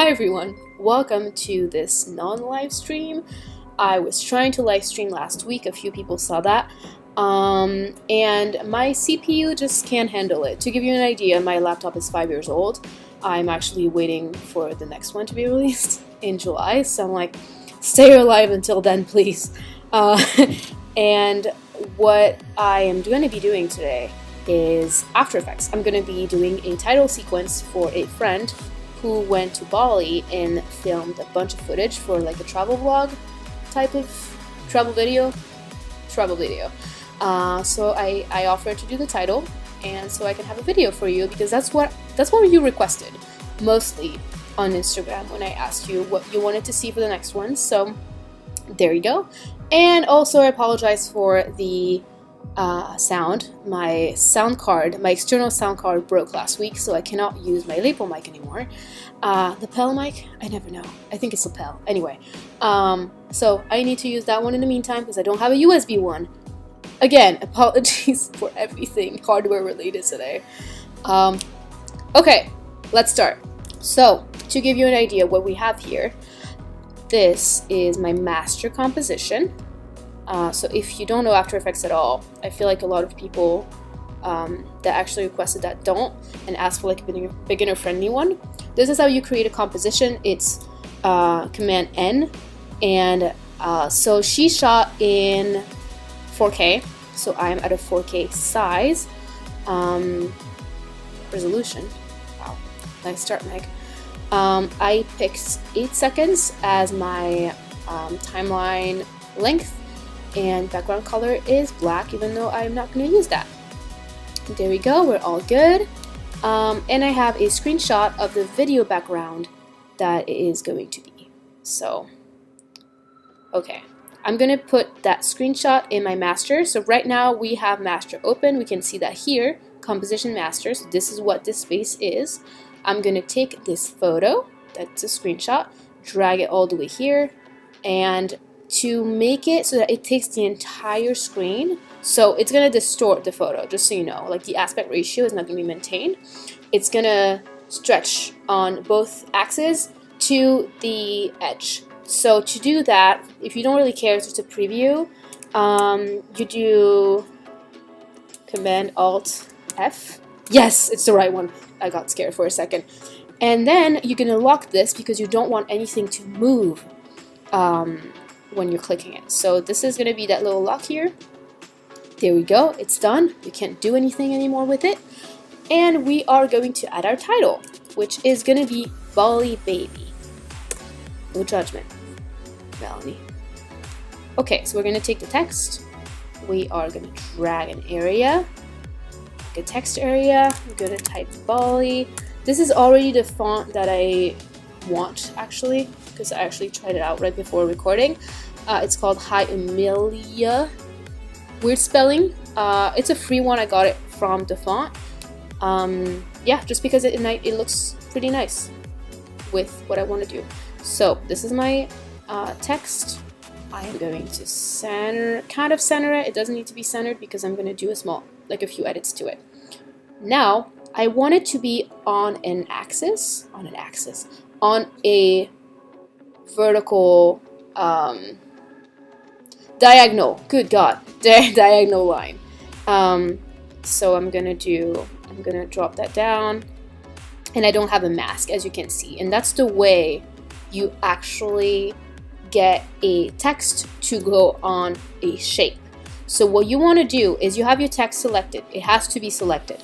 Hi everyone, welcome to this non-live stream. I was trying to live stream last week, a few people saw that, and my CPU just can't handle it. To give you an idea, my laptop is 5 years old. I'm actually waiting for the next one to be released in July, so I'm like, stay alive until then, please. And what I am going to be doing today is After Effects. I'm going to be doing a title sequence for a friend who went to Bali and filmed a bunch of footage for like a travel vlog type of travel video. So I offered to do the title, and so I can have a video for you, because that's what you requested mostly on Instagram when I asked you what you wanted to see for the next one. So there you go. And also I apologize for the sound. My external sound card broke last week, so I cannot use my lapel mic anymore. The PEL mic, I never know. I think it's a PEL. Anyway, so I need to use that one in the meantime because I don't have a USB one. Again, apologies for everything hardware related today. Okay, let's start. So, to give you an idea what we have here, this is my master composition. So if you don't know After Effects at all, I feel like a lot of people that actually requested that don't, and ask for like a beginner friendly one. This is how you create a composition. It's Command N, and so she shot in 4K, so I'm at a 4K size. Resolution. Wow, nice start, Meg. I picked 8 seconds as my timeline length, and background color is black, even though I'm not going to use that. There we go, we're all good. And I have a screenshot of the video background that it is going to be. So, okay, I'm going to put that screenshot in my master. So right now we have master open. We can see that here, composition master. So this is what this space is. I'm going to take this photo, that's a screenshot, drag it all the way here, and to make it so that it takes the entire screen, so it's going to distort the photo, just so you know, like the aspect ratio is not going to be maintained. It's going to stretch on both axes to the edge. So to do that, if you don't really care, it's just a preview, you do Command Alt F. Yes, it's the right one. I got scared for a second. And then you're going to lock this because you don't want anything to move when you're clicking it. So this is going to be that little lock here. There we go, it's done. You can't do anything anymore with it. And we are going to add our title, which is going to be Bali Baby. No judgment, Melanie. Okay, so we're going to take the text. We are going to drag an area, like a text area. I'm going to type Bali. This is already the font that I want, actually, because I actually tried it out right before recording. It's called Hi Amelia. Weird spelling. It's a free one. I got it from the font. Yeah, just because it looks pretty nice with what I want to do. So this is my text. I am going to kind of center it. It doesn't need to be centered because I'm going to do a few edits to it. Now I want it to be on a vertical diagonal. Good God, diagonal line. So I'm gonna drop that down, and I don't have a mask, as you can see, and that's the way you actually get a text to go on a shape. So what you want to do is you have your text selected. It has to be selected.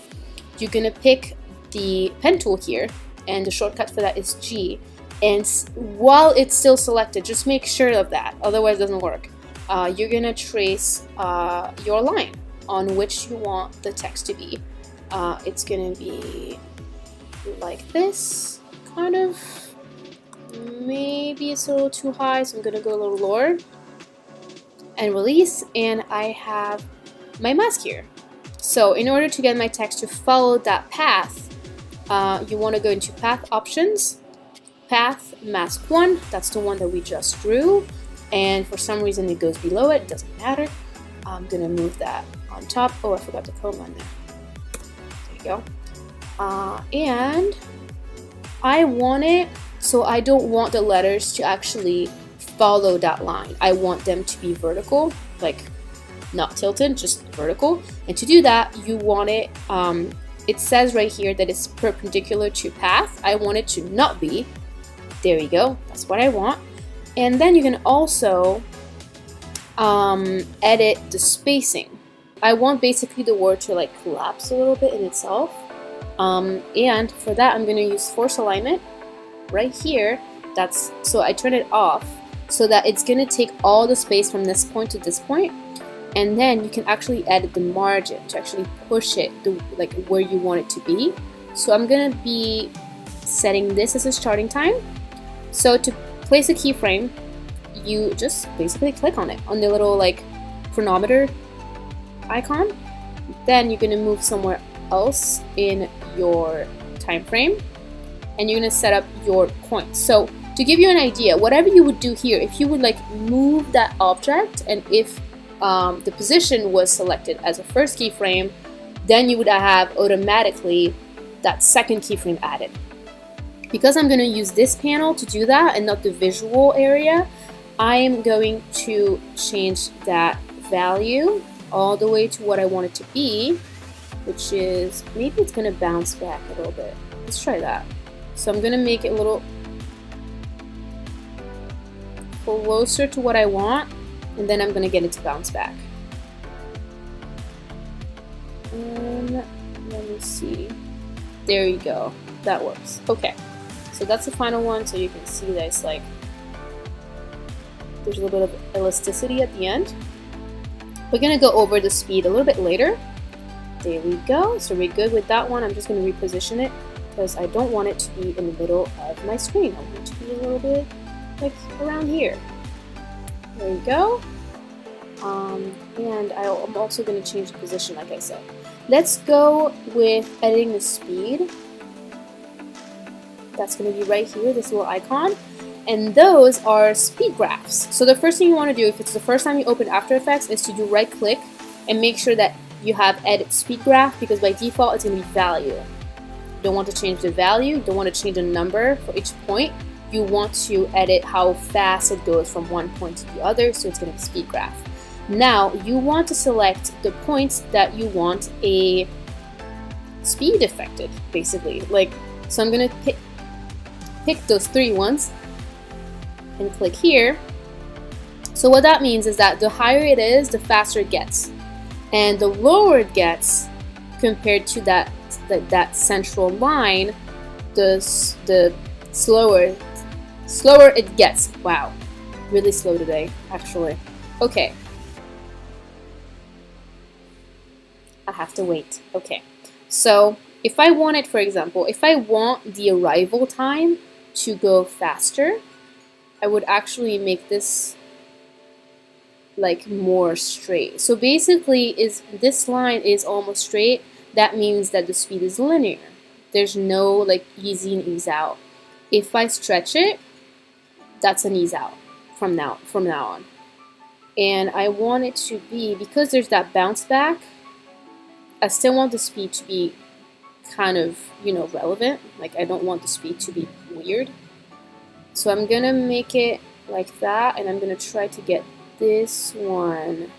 You're gonna pick the pen tool here, and the shortcut for that is G. And while it's still selected, just make sure of that, otherwise it doesn't work. You're gonna trace your line on which you want the text to be. It's gonna be like this, kind of. Maybe it's a little too high, so I'm gonna go a little lower. And release, and I have my mask here. So in order to get my text to follow that path, you want to go into Path Options, Path Mask 1, that's the one that we just drew, and for some reason it goes below it, doesn't matter. I'm gonna move that on top. Oh, I forgot to comb on there. There you go. And I want it So I don't want the letters to actually follow that line. I want them to be vertical, like not tilted, just vertical. And to do that, you want it, it says right here that it's perpendicular to path. I want it to not be. There you go, that's what I want. And then you can also edit the spacing. I want basically the word to like collapse a little bit in itself. And for that, I'm going to use force alignment right here. So I turn it off so that it's going to take all the space from this point to this point. And then you can actually edit the margin to actually push it to like where you want it to be. So I'm going to be setting this as a starting time. So to place a keyframe, you just basically click on it, on the little like chronometer icon. Then you're going to move somewhere else in your time frame, and you're going to set up your points. So to give you an idea, whatever you would do here, if you would like move that object, and if the position was selected as a first keyframe, then you would have automatically that second keyframe added. Because I'm going to use this panel to do that and not the visual area, I am going to change that value all the way to what I want it to be, which is, maybe it's going to bounce back a little bit. Let's try that. So I'm going to make it a little closer to what I want, and then I'm going to get it to bounce back. And let me see. There you go. That works. Okay. So that's the final one, so you can see that it's like there's a little bit of elasticity at the end. We're going to go over the speed a little bit later. There we go. So we're good with that one. I'm just going to reposition it because I don't want it to be in the middle of my screen. I want it to be a little bit like around here. There we go. And I'm also going to change the position, like I said. Let's go with editing the speed. That's going to be right here, this little icon. And those are speed graphs. So the first thing you want to do, if it's the first time you open After Effects, is to do right click and make sure that you have edit speed graph, because by default it's going to be value. You don't want to change the value, you don't want to change the number for each point. You want to edit how fast it goes from one point to the other, so it's going to be speed graph. Now you want to select the points that you want a speed affected, basically. Like, so I'm going to pick those 3 ones and click here. So what that means is that the higher it is, the faster it gets, and the lower it gets compared to that central line, the slower it gets. Wow, really slow today, actually. Okay, I have to wait. Okay, so if I want it, for example, if I want the arrival time to go faster, I would actually make this like more straight. So basically, this line is almost straight. That means that the speed is linear. There's no like ease in, ease out. If I stretch it, that's an ease out from now on. And I want it to be, because there's that bounce back, I still want the speed to be kind of, you know, relevant. Like, I don't want the speed to be weird. So I'm gonna make it like that, and I'm gonna try to get this one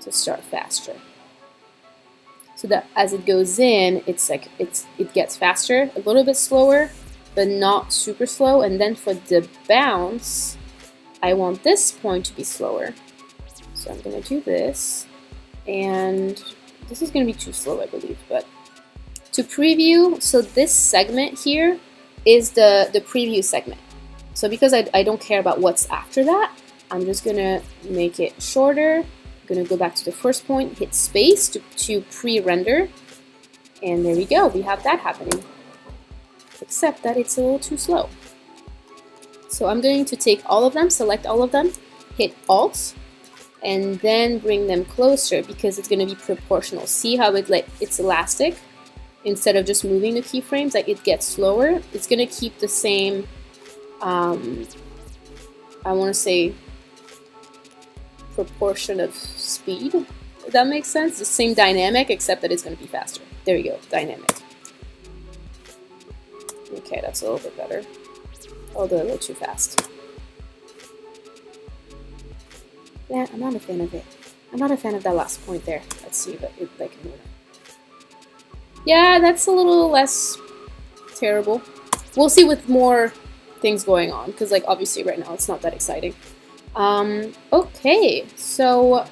to start faster, so that as it goes in, it's like it gets faster, a little bit slower, but not super slow. And then for the bounce, I want this point to be slower. So I'm gonna do this, and this is gonna be too slow, I believe. But to preview, so this segment here is the preview segment. So because I don't care about what's after that, I'm just gonna make it shorter. I'm gonna go back to the first point, hit space to pre-render, and there we go, we have that happening. Except that it's a little too slow. So I'm going to take all of them, select all of them, hit Alt, and then bring them closer, because it's gonna be proportional. See how it's elastic? Instead of just moving the keyframes, like it gets slower. It's gonna keep the same, I want to say, proportion of speed, if that makes sense. The same dynamic, except that it's gonna be faster. There you go, dynamic. Okay, that's a little bit better. Although a little too fast. Yeah, I'm not a fan of it. I'm not a fan of that last point there. Let's see if I can move it. Yeah, that's a little less terrible. We'll see with more things going on, because like obviously right now it's not that exciting. Okay, so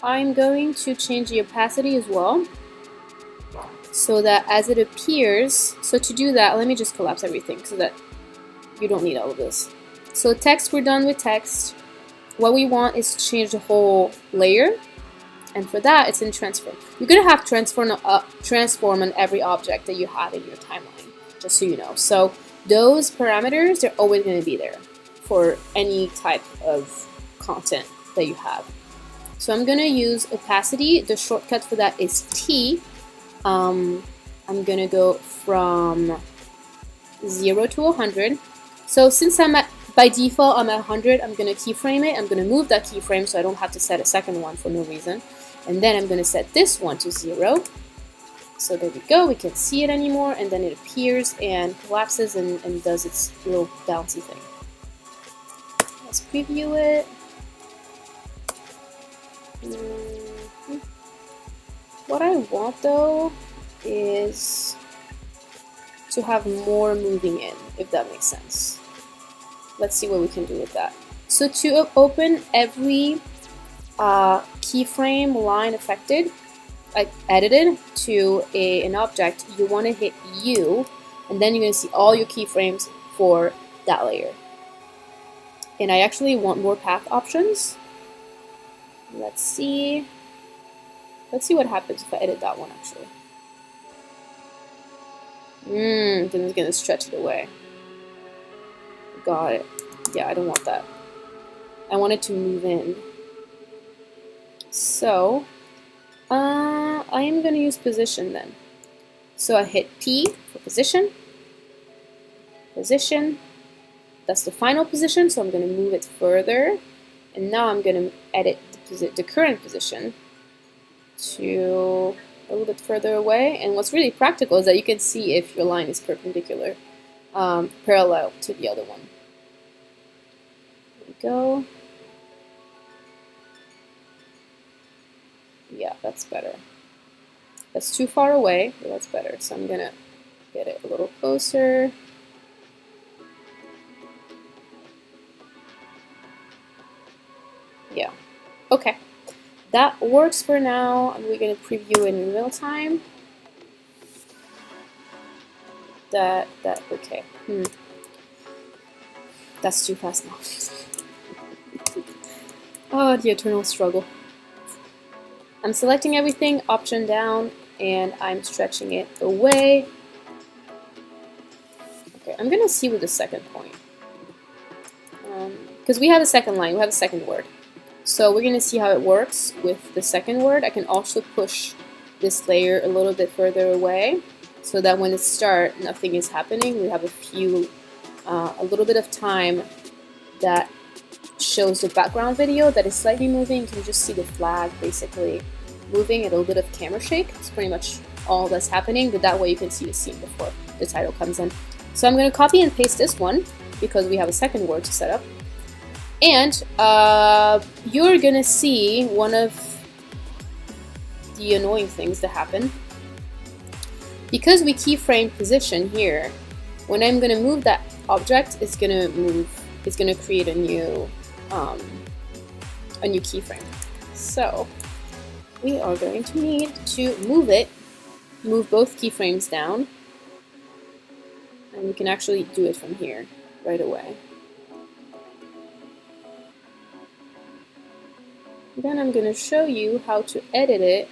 I'm going to change the opacity as well, so that as it appears, so to do that, let me just collapse everything so that you don't need all of this. So text, we're done with text. What we want is to change the whole layer, and for that, it's in transform. You're gonna have transform on every object that you have in your timeline, just so you know. So those parameters, they're always gonna be there for any type of content that you have. So I'm gonna use opacity. The shortcut for that is T. I'm gonna go from 0 to 100. So since by default I'm at 100, I'm gonna keyframe it. I'm gonna move that keyframe so I don't have to set a second one for no reason. And then I'm gonna set this one to 0. So there we go, we can't see it anymore, and then it appears and collapses and does its little bouncy thing. Let's preview it. What I want though is to have more moving in, if that makes sense. Let's see what we can do with that. So to open every keyframe line affected, edited to an object, you want to hit U, and then you're going to see all your keyframes for that layer. And I actually want more path options. Let's see what happens if I edit that one actually. Then it's going to stretch it away. Got it. Yeah, I don't want that. I want it to move in. So I am going to use position then. So I hit P for position. Position. That's the final position, so I'm going to move it further. And now I'm going to edit the current position to a little bit further away. And what's really practical is that you can see if your line is perpendicular, parallel to the other one. There we go. Yeah, that's better. That's too far away, but that's better. So I'm gonna get it a little closer. Yeah, okay. That works for now, and we're gonna preview in real time. Okay. That's too fast now. Oh, the eternal struggle. I'm selecting everything, option down, and I'm stretching it away. Okay, I'm gonna see with the second point. Because we have a second line, we have a second word. So we're gonna see how it works with the second word. I can also push this layer a little bit further away so that when it starts, nothing is happening. We have a little bit of time that shows the background video that is slightly moving. You can just see the flag basically moving, a little bit of camera shake. It's pretty much all that's happening, but that way you can see the scene before the title comes in. So I'm going to copy and paste this one because we have a second word to set up. And you're going to see one of the annoying things that happen. Because we keyframe position here, when I'm going to move that object, it's going to create a new keyframe. So we are going to need to move both keyframes down, and we can actually do it from here right away. Then I'm going to show you how to edit it.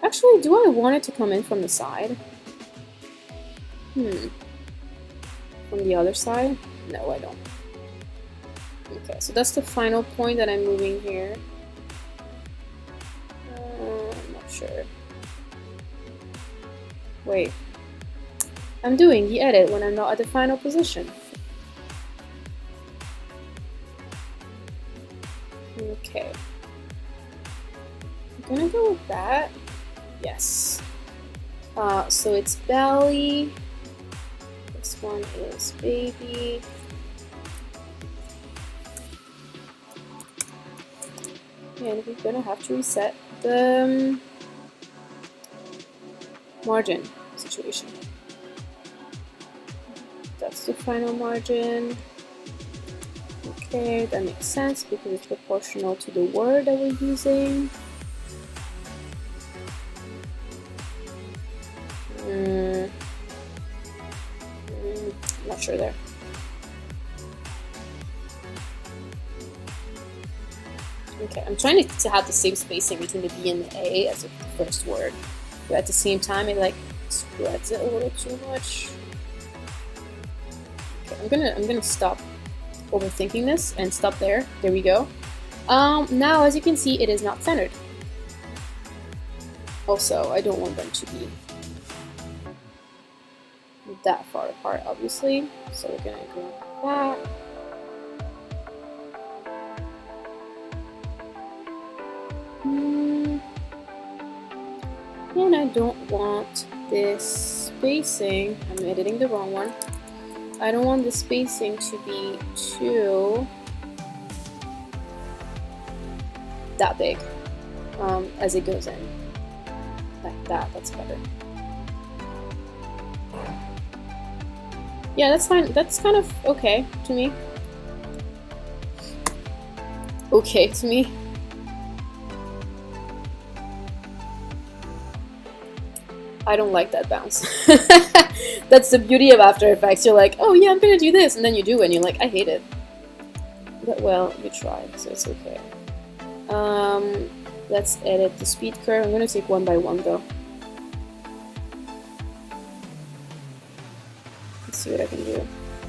Actually, do I want it to come in from the side? From the other side? No, I don't. Okay, so that's the final point that I'm moving here. I'm not sure. Wait. I'm doing the edit when I'm not at the final position. Okay. I'm gonna go with that. Yes. So it's belly. Next one is baby. And we're gonna have to reset the margin situation. That's the final margin. Okay, that makes sense because it's proportional to the word that we're using. Not sure there. Okay, I'm trying to have the same spacing between the B and the A as the first word, but at the same time it like spreads it a little too much. Okay, I'm gonna stop overthinking this and stop there. There we go. Now as you can see, it is not centered. Also, I don't want them to be that far apart, obviously. So we're gonna go like that. And I don't want this spacing, I'm editing the wrong one. I don't want the spacing to be too that big as it goes in. Like that, that's better. Yeah, that's fine. That's kind of okay to me. Okay to me. I don't like that bounce. That's the beauty of After Effects. You're like, oh yeah, I'm gonna do this, and then you do, and you're like, I hate it. But well, you tried, so it's okay. Let's edit the speed curve. I'm gonna take one by one though. Let's see what I can do.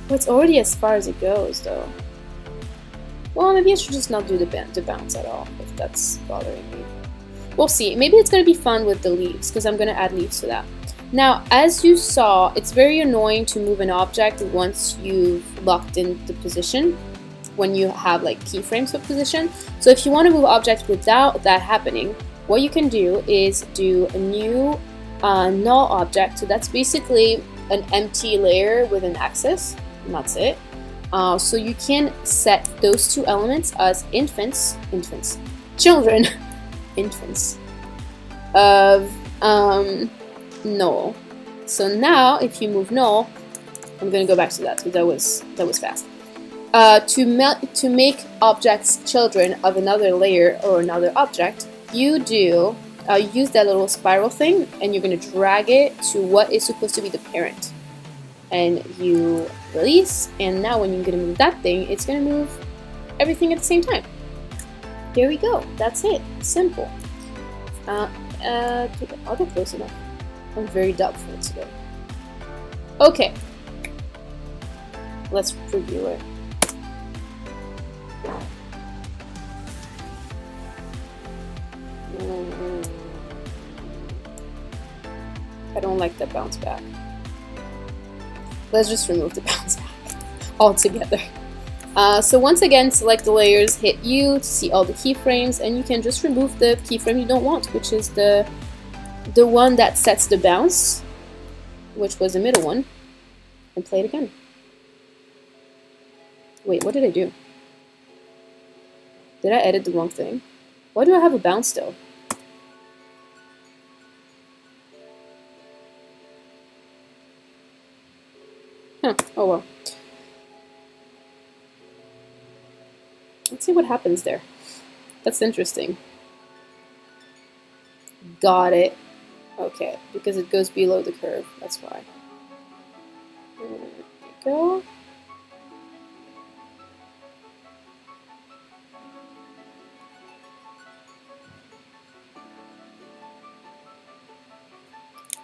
Oh, it's already as far as it goes though. Well, maybe I should just not do the bounce at all, if that's bothering me. We'll see. Maybe it's going to be fun with the leaves, because I'm going to add leaves to that. Now, as you saw, it's very annoying to move an object once you've locked in the position, when you have like keyframes for position. So if you want to move objects without that happening, what you can do is do a new null object. So that's basically an empty layer with an axis, and that's it. So you can set those two elements as children infants of null. So now if you move null, I'm gonna go back to that because that was fast. To make objects children of another layer or another object, you do use that little spiral thing, and you're gonna drag it to what is supposed to be the parent, and you release, and now when you're gonna move that thing, it's gonna move everything at the same time. There we go. That's it. Simple. Are they close enough? I'm very doubtful today. Okay. Let's preview it. I don't like that bounce back. Let's just remove the bounce back altogether. So once again, select the layers, hit U to see all the keyframes, and you can just remove the keyframe you don't want, which is the one that sets the bounce, which was the middle one, and play it again. Wait, what did I do? Did I edit the wrong thing? Why do I have a bounce still? Huh, oh well. Let's see what happens there. That's interesting. Got it. Okay, because it goes below the curve. That's why. There we go.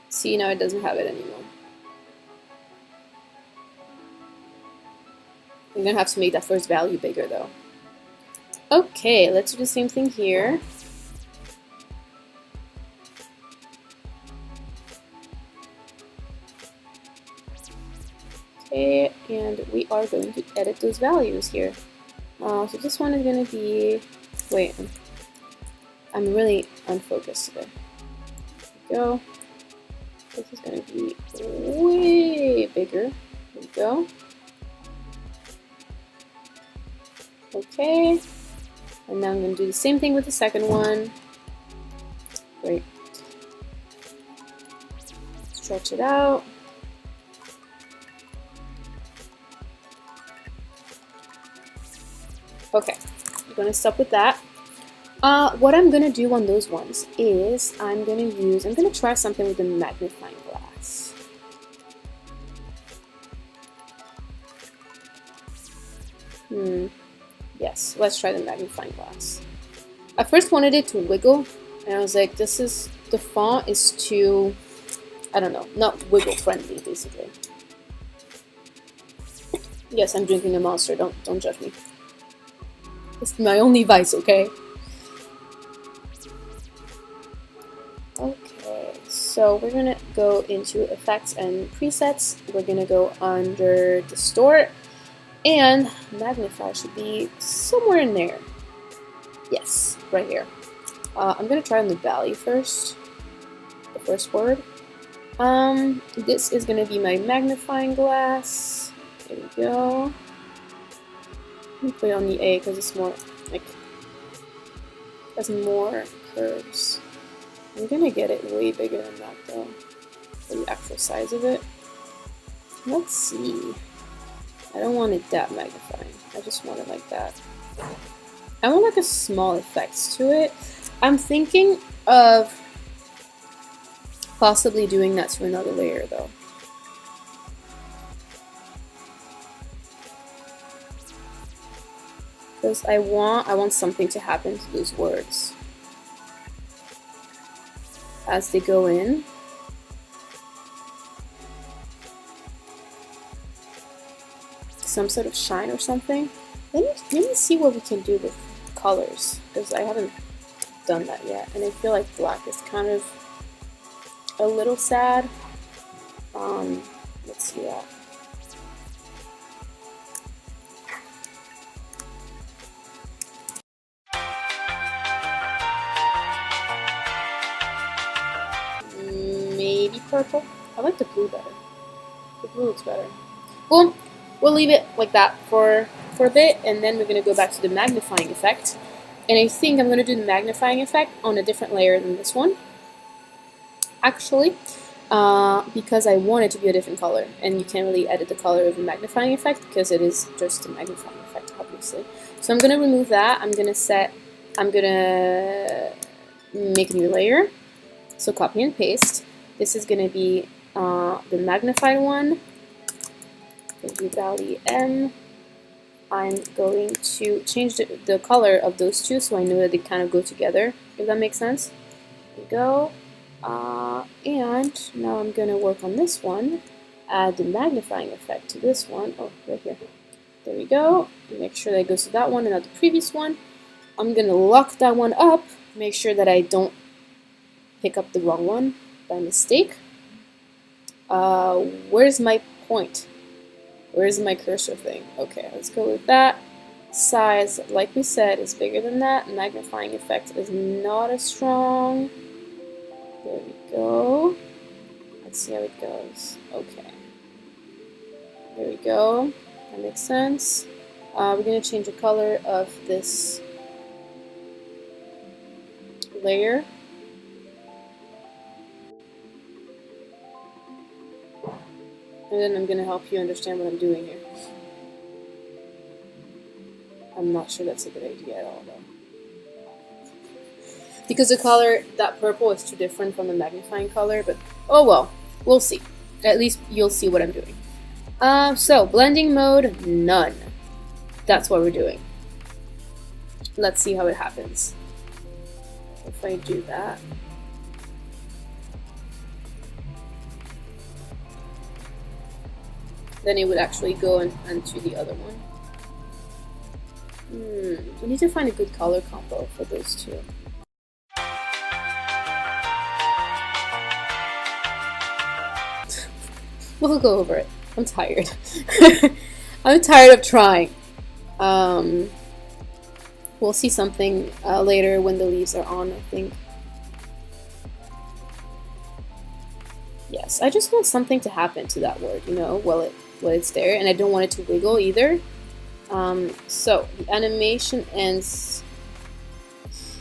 See, now it doesn't have it anymore. I'm gonna have to make that first value bigger though. Okay, let's do the same thing here. Okay, and we are going to edit those values here. So this one is going to be... Wait, I'm really unfocused today. There we go. This is going to be way bigger. go. Okay. And now I'm going to do the same thing with the second one. Great. Stretch it out. Okay, I'm going to stop with that. What I'm going to do on those ones is I'm going to try something with the magnifying glass. Yes, let's try the magnifying glass. I first wanted it to wiggle, and I was like, the font is too, I don't know, not wiggle friendly, basically. Yes, I'm drinking a Monster, don't judge me. It's my only vice, okay? Okay, so we're gonna go into effects and presets. We're gonna go under distort, and magnify should be somewhere in there. Yes, right here. I'm gonna try on the valley first, the first word. This is gonna be my magnifying glass. There we go. Let me put it on the A because it's more like, has more curves. I'm gonna get it way bigger than that though, for the actual size of it. Let's see. I don't want it that magnifying. I just want it like that. I want like a small effects to it. I'm thinking of possibly doing that to another layer though. Because I want something to happen to those words as they go in. Some sort of shine or something. Let me see what we can do with colors, because I haven't done that yet, and I feel like black is kind of a little sad. Let's see that. Maybe purple. I like the blue better. The blue looks better. Well, we'll leave it like that for a bit, and then we're going to go back to the magnifying effect. And I think I'm going to do the magnifying effect on a different layer than this one, actually, because I want it to be a different color, and you can't really edit the color of the magnifying effect because it is just a magnifying effect, obviously. So I'm going to remove that. I'm going to make a new layer. So copy and paste. This is going to be the magnified one. Do Valley M. I'm going to change the color of those two so I know that they kind of go together, if that makes sense. There we go. And now I'm going to work on this one. Add the magnifying effect to this one. Oh, right here. There we go. Make sure that it goes to that one and not the previous one. I'm going to lock that one up. Make sure that I don't pick up the wrong one by mistake. Where's my point? Where's my cursor thing? Okay, let's go with that. Size, like we said, is bigger than that. Magnifying effect is not as strong. There we go. Let's see how it goes. Okay. There we go. That makes sense. We're going to change the color of this layer. And then I'm going to help you understand what I'm doing here. I'm not sure that's a good idea at all, though. Because the color, that purple, is too different from the magnifying color, but oh well, we'll see. At least you'll see what I'm doing. So, blending mode, none. That's what we're doing. Let's see how it happens. If I do that. Then it would actually go into the other one. We need to find a good color combo for those two. We'll go over it. I'm tired. I'm tired of trying. We'll see something later when the leaves are on, I think. Yes, I just want something to happen to that word, you know, while it's there, and I don't want it to wiggle either. So the animation ends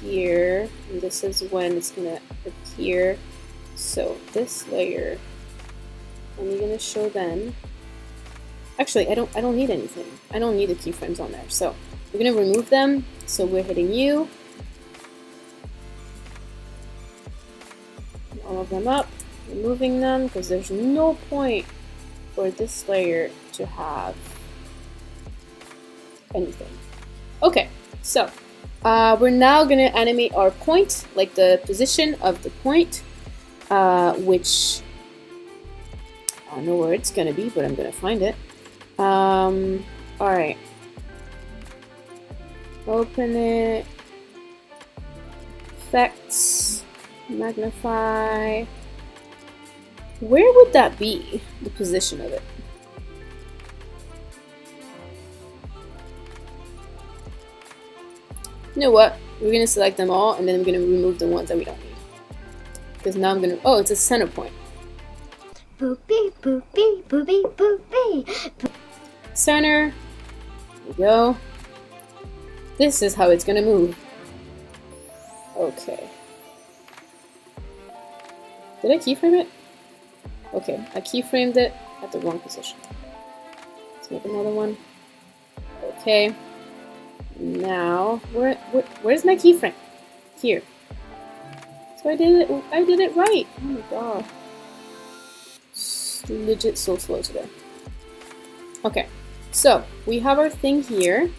here, and this is when it's gonna appear. So this layer, I'm gonna show then. Actually, I don't need anything. I don't need the keyframes on there. So we're gonna remove them. So we're hitting U. All of them up, removing them because there's no point for this layer to have anything. Okay, so we're now gonna animate our point, like the position of the point, which I don't know where it's gonna be, but I'm gonna find it. Alright. Open it. Effects. Magnify. Where would that be? The position of it. You know what? We're gonna select them all and then we're gonna remove the ones that we don't need. Because now I'm gonna, oh, it's a center point. Boopy, boopy, boopy, boopy. Center. There we go. This is how it's gonna move. Okay. Did I keyframe it? Okay, I keyframed it at the wrong position. Let's make another one. Okay. Now, where's my keyframe? Here. So I did it right. Oh my god. It's legit so slow today. Okay, so we have our thing here.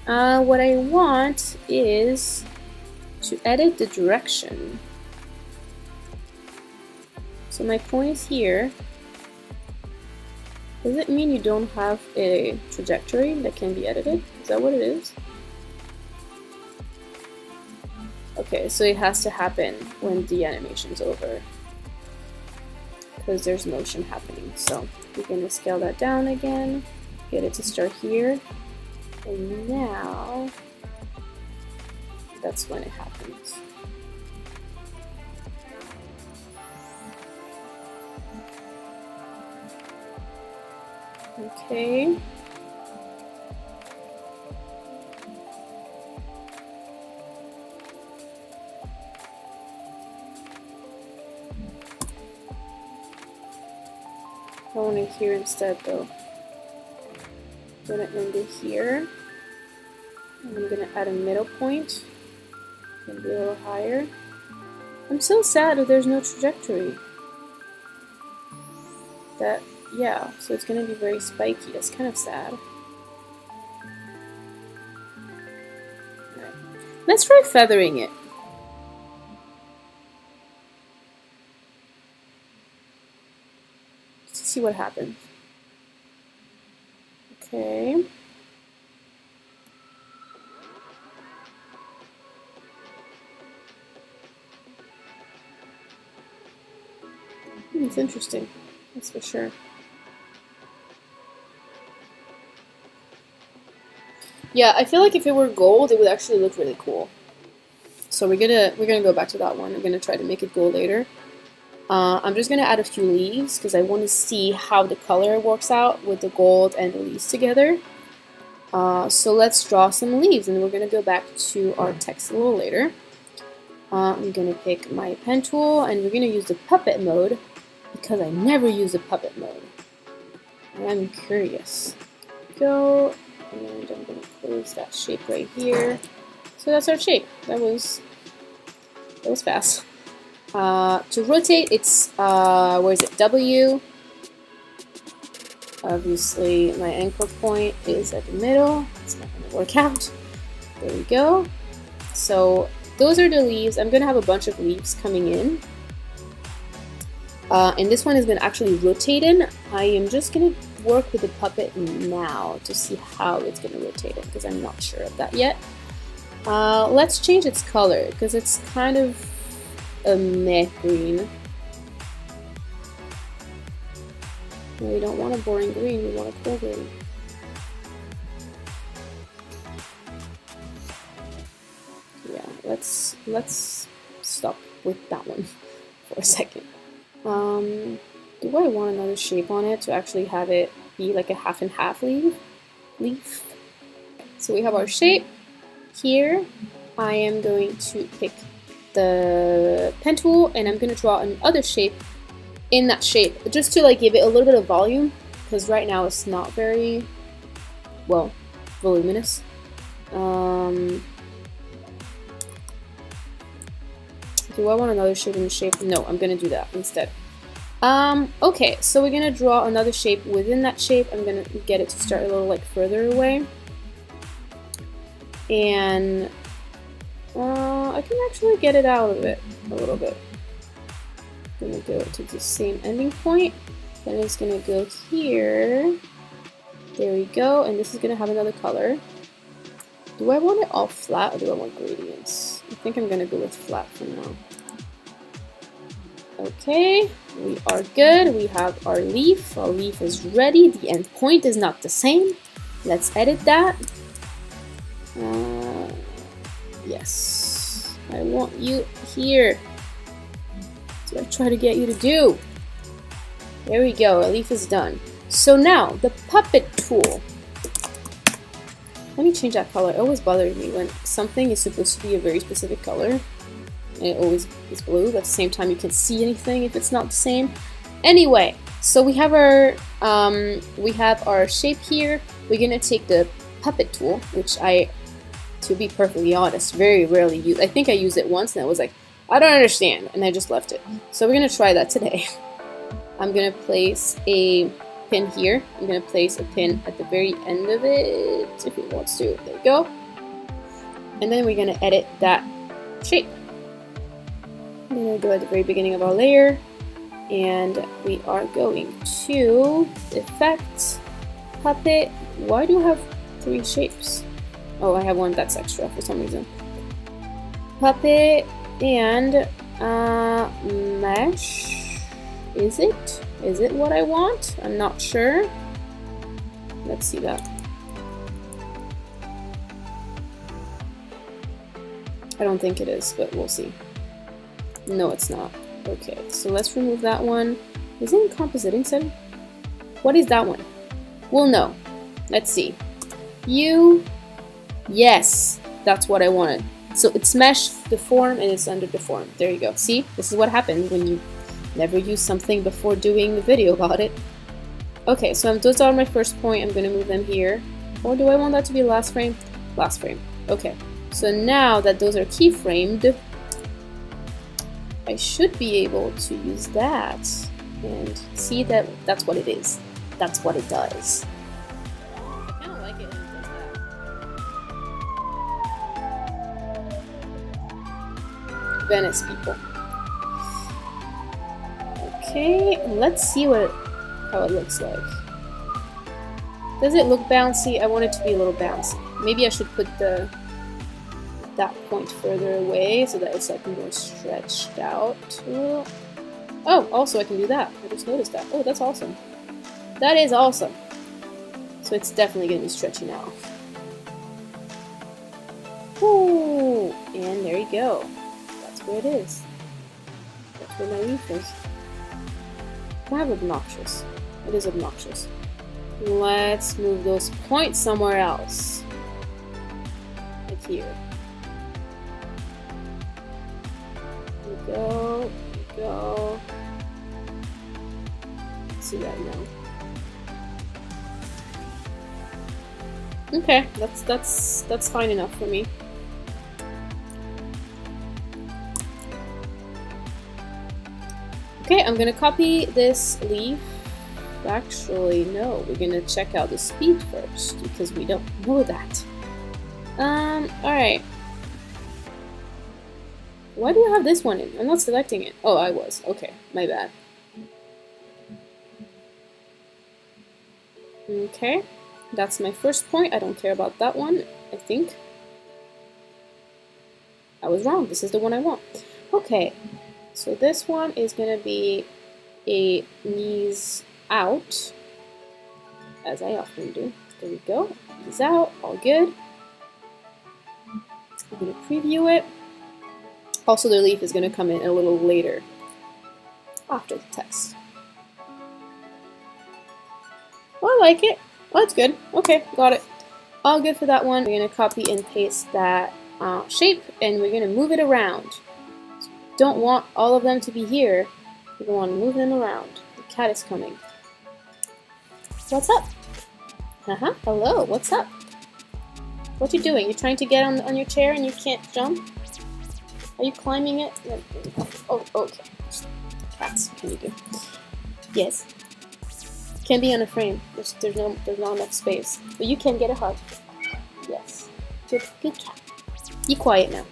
What I want is to edit the direction. So my point is here. Does it mean you don't have a trajectory that can be edited? Is that what it is? Okay, so it has to happen when the animation's over, because there's motion happening. So we're gonna scale that down again, get it to start here, and now that's when it happens. Okay. I want it here instead though. I'm gonna end it here. And I'm gonna add a middle point. Gonna be a little higher. I'm so sad that there's no trajectory. Yeah, so it's gonna be very spiky. That's kind of sad. Alright. Let's try feathering it. Let's see what happens. Okay. It's interesting, that's for sure. Yeah, I feel like if it were gold, it would actually look really cool. So we're gonna go back to that one. We're gonna try to make it gold later. I'm just gonna add a few leaves because I want to see how the color works out with the gold and the leaves together. So let's draw some leaves, and we're gonna go back to our text a little later. I'm gonna pick my pen tool, and we're gonna use the puppet mode because I never use the puppet mode. I'm curious. Go. And I'm going to close that shape right here. So that's our shape. That was fast. To rotate, it's where is it? W. Obviously, my anchor point is at the middle. It's not going to work out. There we go. So those are the leaves. I'm going to have a bunch of leaves coming in. And this one is going to actually rotate in. I am just going to work with the puppet now to see how it's going to rotate it, because I'm not sure of that yet. Let's change its color, because it's kind of a meh green. We don't want a boring green, we want a cool green. Yeah, let's stop with that one for a second. Do I want another shape on it to actually have it be like a half and half leaf? So we have our shape here. I am going to pick the pen tool and I'm going to draw another shape in that shape just to like give it a little bit of volume, because right now it's not very well voluminous. Do I want another shape in the shape? No, I'm gonna do that instead. Okay, so we're gonna draw another shape within that shape. I'm gonna get it to start a little like further away. And I can actually get it out of it a little bit. I'm gonna go to the same ending point. Then it's gonna go here. There we go, and this is gonna have another color. Do I want it all flat or do I want gradients? I think I'm gonna go with flat for now. Okay, we are good. We have our leaf. Our leaf is ready. The end point is not the same. Let's edit that. Yes, I want you here. That's what I try to get you to do. There we go, our leaf is done. So now, the puppet tool. Let me change that color. It always bothers me when something is supposed to be a very specific color and it always is blue, but at the same time you can't see anything if it's not the same. Anyway, so we have our shape here. We're gonna take the puppet tool, which I, to be perfectly honest, very rarely use. I think I used it once and I was like, I don't understand, and I just left it. So we're gonna try that today. I'm gonna place a pin here. I'm gonna place a pin at the very end of it if it wants to. There we go. And then we're gonna edit that shape. I'm gonna go at the very beginning of our layer, and we are going to effect, puppet. Why do I have 3 shapes? Oh, I have one that's extra for some reason. Puppet and mesh. Is it? Is it what I want? I'm not sure. Let's see that. I don't think it is, but we'll see. No, it's not. Okay, so let's remove that one. Is it in compositing setting? What is that one? We'll know. Let's see. Yes, that's what I wanted. So it's mesh, deform, and it's under deform. There you go. See, this is what happens when you never use something before doing the video about it. Okay, so those are my first point. I'm gonna move them here. Or do I want that to be last frame? Last frame. Okay, so now that those are keyframed, I should be able to use that and see that that's what it is. That's what it does. I kind of like it when it does that. Venice people. Okay, let's see how it looks like. Does it look bouncy? I want it to be a little bouncy. Maybe I should put that point further away so that it's like more stretched out. Oh, also I can do that. I just noticed that. Oh, that's awesome. That is awesome. So it's definitely going to be stretching out. Ooh, and there you go. That's where it is. That's where my leaf is. Kind of obnoxious. It is obnoxious. Let's move those points somewhere else. Like here. There we go. There we go. Let's see that now. Okay, that's fine enough for me. Okay, I'm gonna copy this leaf. Actually, no, we're gonna check out the speed first because we don't know that. Alright. Why do I have this one in? I'm not selecting it. Oh, I was. Okay, my bad. Okay, that's my first point. I don't care about that one, I think. I was wrong. This is the one I want. Okay, so this one is gonna be a knees out, as I often do. There we go. Knees out, all good. I'm gonna preview it. Also, the leaf is gonna come in a little later. after the text. Oh, I like it. Oh, that's good. Okay, got it. All good for that one. We're going to copy and paste that shape, and we're going to move it around. Don't want all of them to be here. We want to move them around. The cat is coming. What's up? Haha, hello, what's up? What you doing? You trying to get on your chair and you can't jump? Are you climbing it? Oh, okay. Cats, what can you do? Yes. Can't be on a frame. There's not enough space. But you can get a hug. Yes. Good cat. Be quiet now.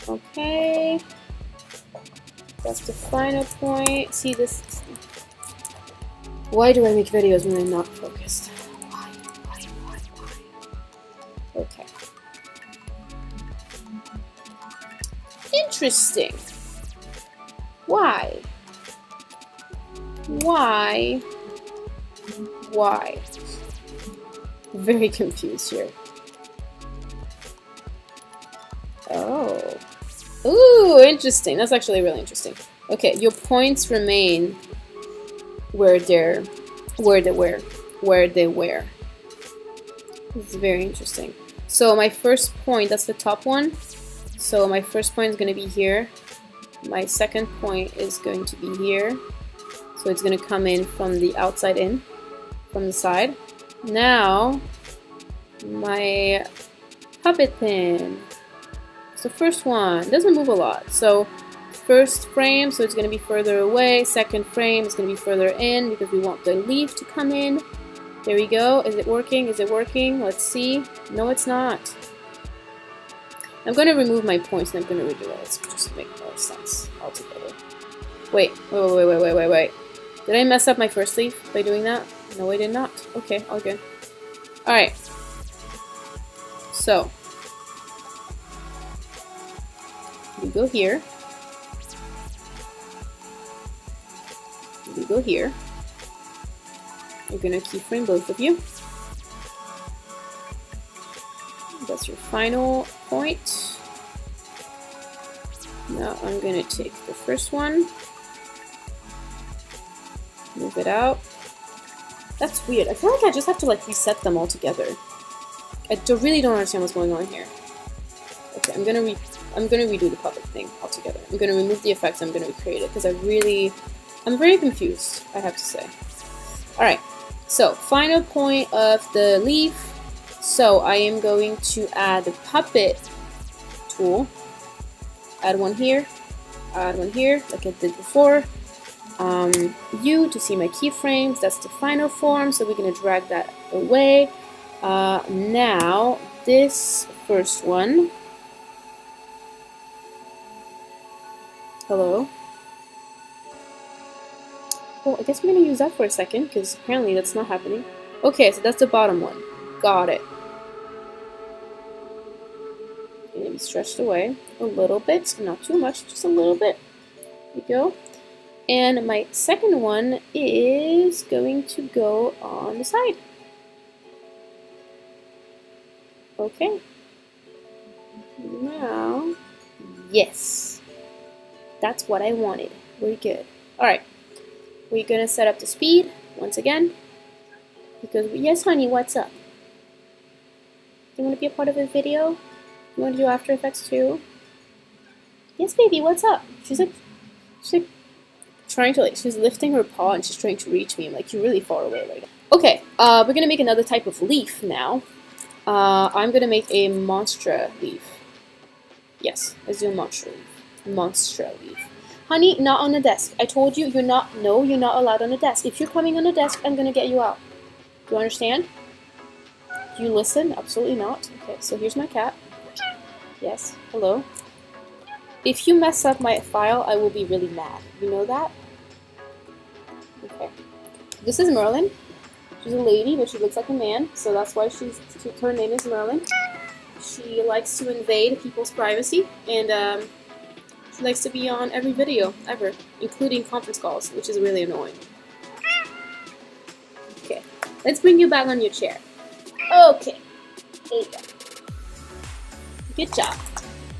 Okay. That's the final point. See this? Why do I make videos when I'm not focused? Why? Okay. Interesting. Why? Very confused here. Oh. Ooh, interesting. That's actually really interesting. Okay, your points remain where they were. It's very interesting. So my first point, that's the top one. So my first point is going to be here. My second point is going to be here. So it's going to come in from the outside in, from the side. Now, my puppet pin. It's the first one. It doesn't move a lot. So first frame, so it's going to be further away. Second frame is going to be further in because we want the leaf to come in. There we go. Is it working? Is it working? Let's see. No, it's not. I'm going to remove my points and I'm going to redo it. Let's just make more sense altogether. Wait. Did I mess up my first leaf by doing that? No, I did not. Okay, all good. Alright. So. We go here. We go here. You're going to keyframe both of you. That's your final point. Now I'm going to take the first one. Move it out. That's weird. I feel like I just have to like reset them all together. I really don't understand what's going on here. Okay, I'm gonna redo the puppet thing altogether. I'm gonna remove the effects. I'm gonna recreate it because I'm very confused, I have to say. All right. So final point of the leaf. So I am going to add the puppet tool. Add one here. Add one here, like I did before. U to see my keyframes. That's the final form. So we're gonna drag that away. Now this first one. Hello. Well, I guess we're gonna use that for a second because apparently that's not happening. Okay, so that's the bottom one. Got it. Gonna be stretched away a little bit, not too much, just a little bit. There we go. And my second one is going to go on the side. Okay. Now, yes. That's what I wanted. Very good. Alright. We're going to set up the speed once again. Because, yes, honey, what's up? You want to be a part of a video? You want to do After Effects too? Yes, baby, what's up? She's like trying to, she's lifting her paw and she's trying to reach me. I'm like, you're really far away right now. Okay, we're going to make another type of leaf now. I'm going to make a Monstra leaf. Yes, let's do a Monstra leaf. Monstra leaf. Honey, not on the desk. I told you, you're not allowed on the desk. If you're coming on the desk, I'm going to get you out. Do you understand? Do you listen? Absolutely not. Okay, so here's my cat. Yes, hello. If you mess up my file, I will be really mad. You know that? Okay. This is Merlin. She's a lady, but she looks like a man, so that's why her name is Merlin. She likes to invade people's privacy, and she likes to be on every video ever, including conference calls, which is really annoying. Okay, let's bring you back on your chair. Okay, there you go. Good job.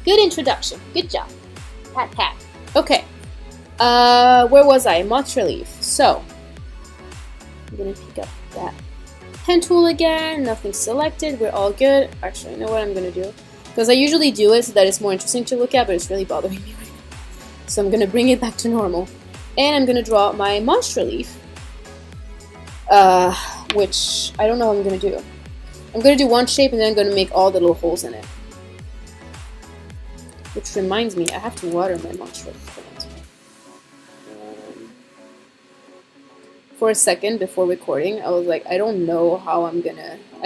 Good introduction. Good job. Pat, pat. Okay. Where was I? Monster leaf. So I'm gonna pick up that pen tool again. Nothing selected. We're all good. Actually, you know what I'm gonna do? Because I usually do it so that it's more interesting to look at, but it's really bothering me right now. So I'm gonna bring it back to normal, and I'm gonna draw my monster leaf. Which I don't know what I'm gonna do. I'm gonna do one shape and then I'm gonna make all the little holes in it. Which reminds me, I have to water my monster plant. For a second before recording, I was like, I don't know how I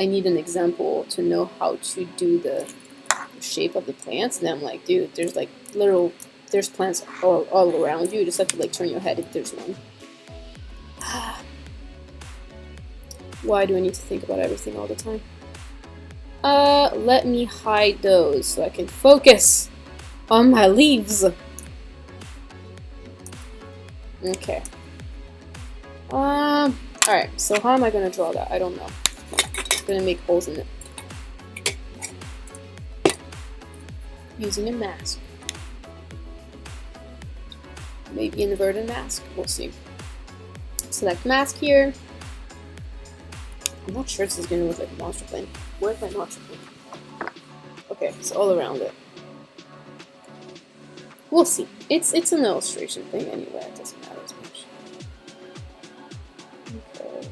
need an example to know how to do the shape of the plants. And then I'm like, dude, there's like there's plants all around you. You just have to like turn your head if there's one. Why do I need to think about everything all the time? Let me hide those so I can focus on my leaves. Okay. Alright, so how am I gonna draw that? I don't know. I'm gonna make holes in it. Using a mask. Maybe an inverted mask. We'll see. Select mask here. I'm not sure this is gonna look like a monster plant. Where's my monster plant? Okay, it's all around it. We'll see. It's an illustration thing anyway. It doesn't matter as much. Okay.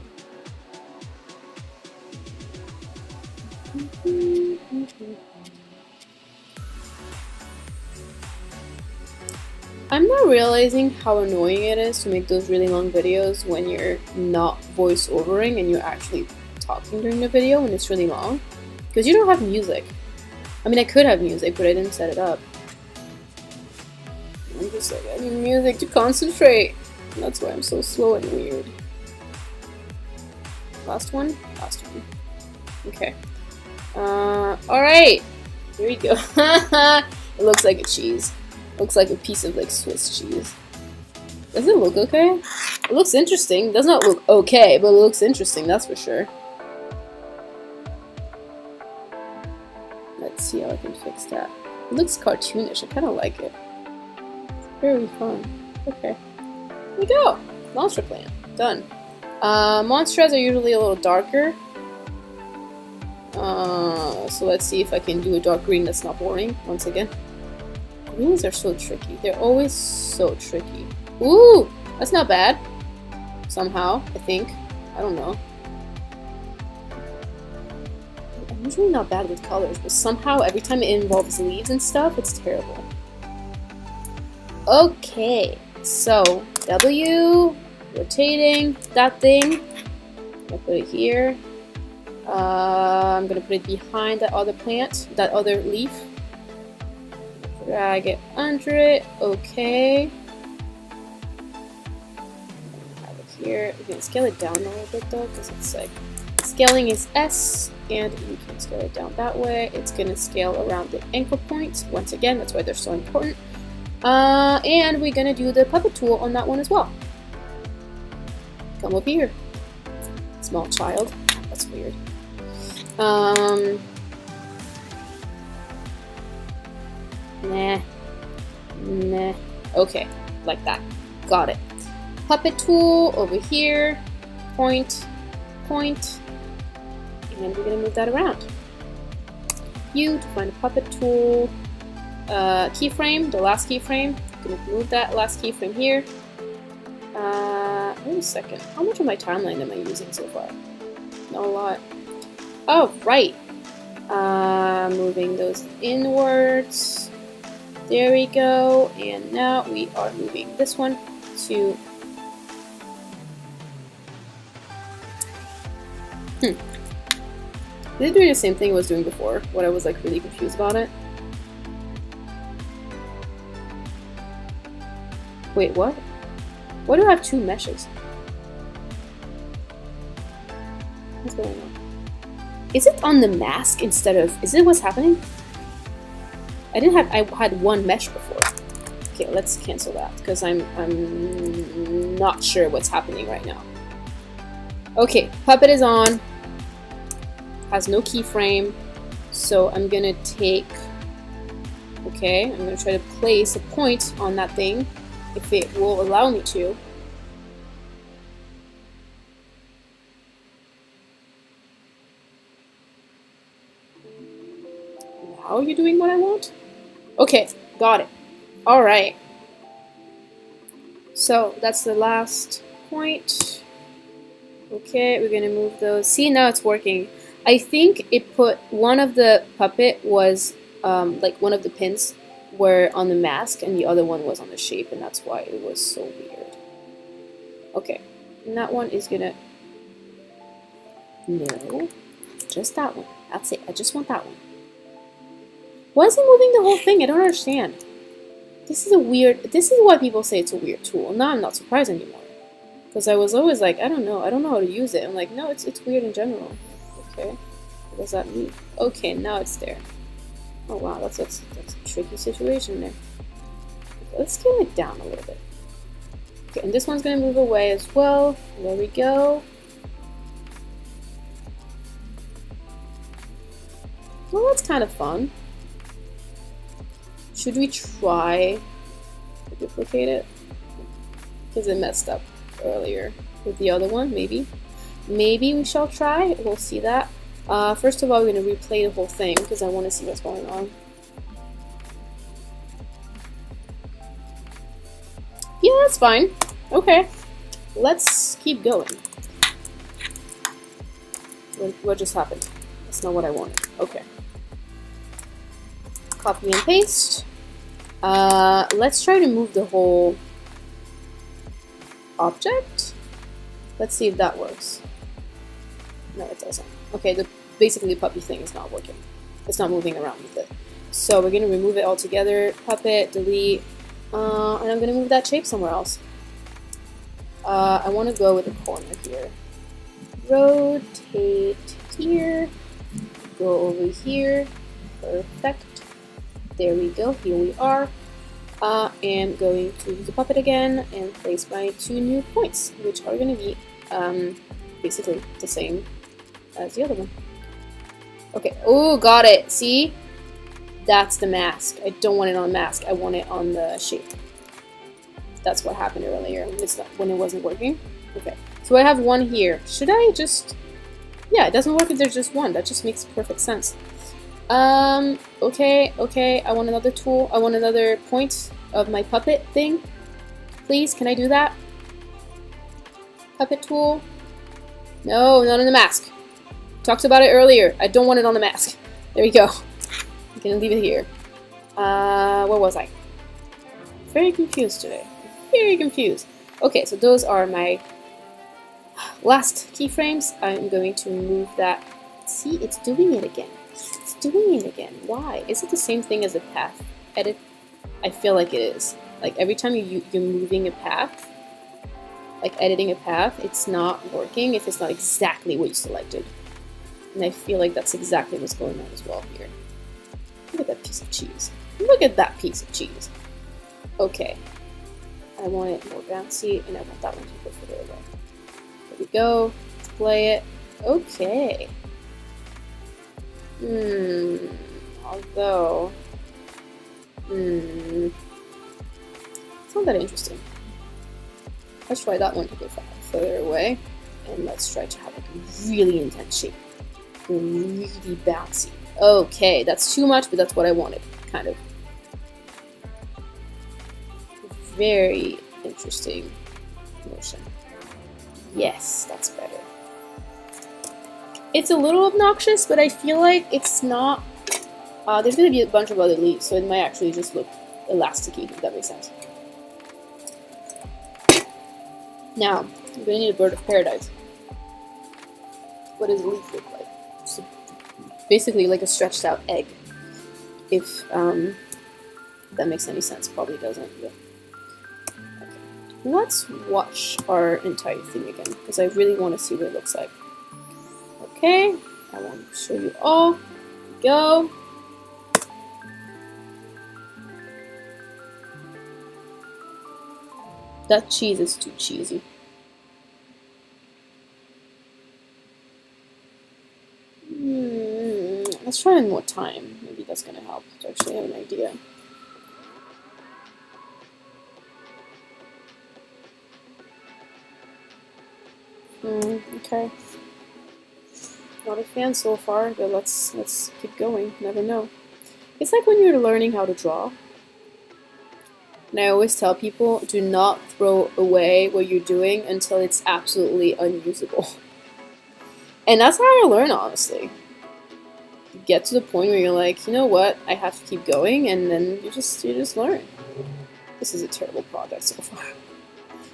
I'm not realizing how annoying it is to make those really long videos when you're not voice-overing and you're actually talking during the video when it's really long. Because you don't have music. I mean, I could have music, but I didn't set it up. I'm just like, I need music to concentrate. And that's why I'm so slow and weird. Last one? Last one. Okay. Alright! Here we go. It looks like a cheese. Looks like a piece of like Swiss cheese. Does it look okay? It looks interesting. It does not look okay, but it looks interesting, that's for sure. Let's see how I can fix that. It looks cartoonish. I kind of like it. It's very fun. Okay. Here we go. Monster plant. Done. Monsters are usually a little darker. So let's see if I can do a dark green that's not boring once again. Greens are so tricky. They're always so tricky. Ooh! That's not bad. Somehow, I think. I don't know. I'm usually not bad with colors, but somehow every time it involves leaves and stuff, it's terrible. Okay, so W, rotating that thing. I'm gonna put it here. I'm gonna put it behind that other plant, that other leaf. Drag it under it. Okay. Have it here. You can scale it down a little bit though, because it's like scaling is S, and you can scale it down that way. It's gonna scale around the ankle points. Once again, that's why they're so important. And we're gonna do the puppet tool on that one as well. Come over here, small child. That's weird. Nah. Okay, like that. Got it. Puppet tool over here. Point, point. And we're gonna move that around. U to find a puppet tool. Keyframe, the last keyframe. I'm gonna move that last keyframe here. Wait a second. How much of my timeline am I using so far? Not a lot. Oh, right. Moving those inwards. There we go. And now we are moving this one to... Is it doing the same thing I was doing before? When I was like really confused about it? Wait, what? Why do I have two meshes? What's going on? Is it on the mask instead of... Is it what's happening? I had one mesh before. Okay, let's cancel that because I'm not sure what's happening right now. Okay, puppet is on. Has no keyframe. So I'm gonna take Okay, I'm going to try to place a point on that thing, if it will allow me to. Now are you doing what I want? Okay, got it. Alright. So, that's the last point. Okay, we're gonna move those. See, now it's working. I think it put one of the puppet was, like one of the pins were on the mask and the other one was on the shape, and that's why it was so weird. Okay, and that one is gonna... No, just that one. That's it. I just want that one. Why is it moving the whole thing? I don't understand. This is a weird... This is why people say it's a weird tool. Now I'm not surprised anymore. Because I was always like, I don't know how to use it. I'm like, no, it's weird in general. Okay, what does that mean? Okay, now it's there. Oh wow, that's a tricky situation there. Okay, let's scale it down a little bit. Okay, and this one's gonna move away as well. There we go. Well, that's kind of fun. Should we try to duplicate it? Because it messed up earlier with the other one, maybe. Maybe we shall try. We'll see that. First of all, we're going to replay the whole thing because I want to see what's going on. Yeah, that's fine. Okay. Let's keep going. What just happened? That's not what I wanted. Okay. Copy and paste. Let's try to move the whole object. Let's see if that works. No, it doesn't. Okay, basically the puppy thing is not working. It's not moving around with it. So we're going to remove it altogether. Puppet, delete. And I'm going to move that shape somewhere else. I want to go with a corner here. Rotate here. Go over here. Perfect. There we go. Here we are. And going to use the puppet again and place my 2 new points, which are going to be basically the same as the other one. Okay. Oh, got it. See? That's the mask. I don't want it on the mask. I want it on the shape. That's what happened earlier when it wasn't working. Okay. So I have one here. Should I just... Yeah, it doesn't work if there's just one. That just makes perfect sense. Okay. I want another tool. I want another point of my puppet thing. Please, can I do that? Puppet tool. No, not on the mask. Talked about it earlier. I don't want it on the mask. There we go. I'm gonna leave it here. Where was I? Very confused today. Very confused. Okay, so those are my last keyframes. I'm going to move that. See, it's doing it again. It's doing it again. Why? Is it the same thing as a path edit? I feel like it is. Like every time you're moving a path, like editing a path, it's not working if it's not exactly what you selected. And I feel like that's exactly what's going on as well here. Look at that piece of cheese. Look at that piece of cheese. Okay. I want it more bouncy, and I want that one to go further away. There we go. Let's play it. Okay. Although... it's not that interesting. Let's try that one to go further away. And let's try to have like a really intense shape. Really bouncy. Okay, that's too much, but that's what I wanted, kind of. Very interesting motion. Yes, that's better. It's a little obnoxious, but I feel like it's not... there's going to be a bunch of other leaves, so it might actually just look elasticy, if that makes sense. Now, I'm going to need a bird of paradise. What does a leaf look like? Just basically like a stretched out egg. If that makes any sense. Probably doesn't. But... Okay. Let's watch our entire thing again, because I really want to see what it looks like. Okay, I want to show you all. Here we go. That cheese is too cheesy. Let's try one more time. Maybe that's gonna help to actually have an idea. Okay. Not a fan so far, but let's keep going. Never know. It's like when you're learning how to draw. And I always tell people, do not throw away what you're doing until it's absolutely unusable. And that's how I learn, honestly. You get to the point where you're like, you know what, I have to keep going, and then you just learn. This is a terrible project so far.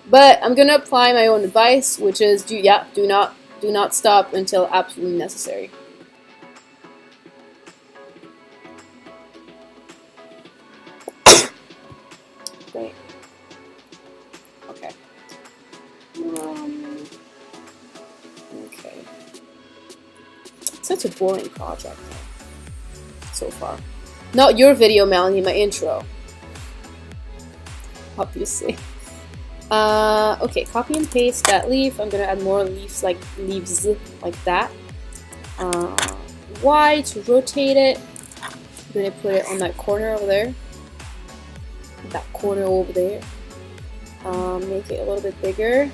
But I'm gonna apply my own advice, which is do not stop until absolutely necessary. Great. Okay. Okay. Such a boring project so far. Not your video, Melanie, my intro. Obviously. Okay, copy and paste that leaf. I'm gonna add more leaves like that. Y to rotate it. I'm gonna put it on that corner over there. That corner over there. Make it a little bit bigger.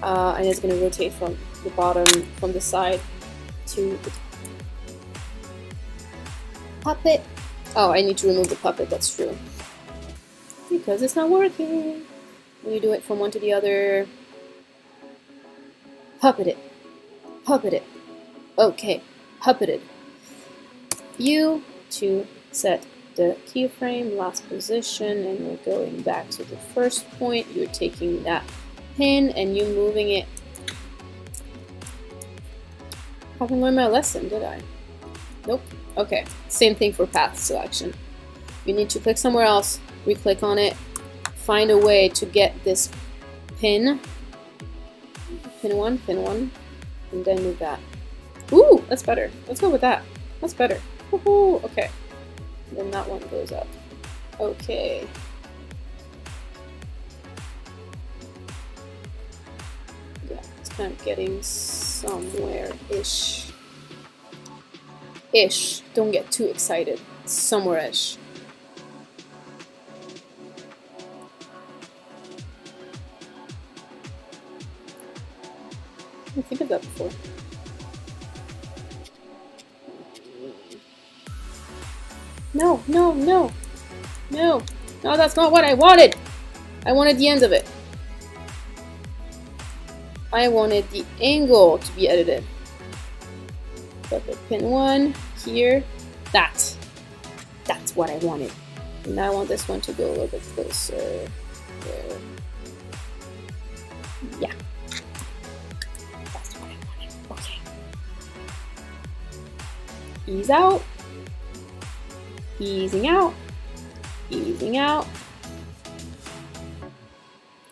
And it's gonna rotate from the bottom, from the side to the puppet. Oh, I need to remove the puppet, that's true. Because it's not working. When you do it from one to the other, puppet it, puppet it. Okay, puppeted. U to set the keyframe, last position, and we're going back to the first point. You're taking that pin and you moving it. Haven't learned my lesson, did I? Nope. Okay, same thing for path selection. You need to click somewhere else, re-click on it, find a way to get this pin one, and then move that. Ooh, that's better. Let's go with that. That's better. Woohoo! Okay. And then that one goes up. Okay. Yeah, it's kind of getting somewhere-ish. Ish. Don't get too excited. Somewhere-ish. I didn't think of that before. No, no, no. No. No, that's not what I wanted. I wanted the end of it. I wanted the angle to be edited. So pin one here. That's what I wanted. And I want this one to go a little bit closer. There. Yeah. That's what I wanted. Okay. Ease out. Easing out. Easing out.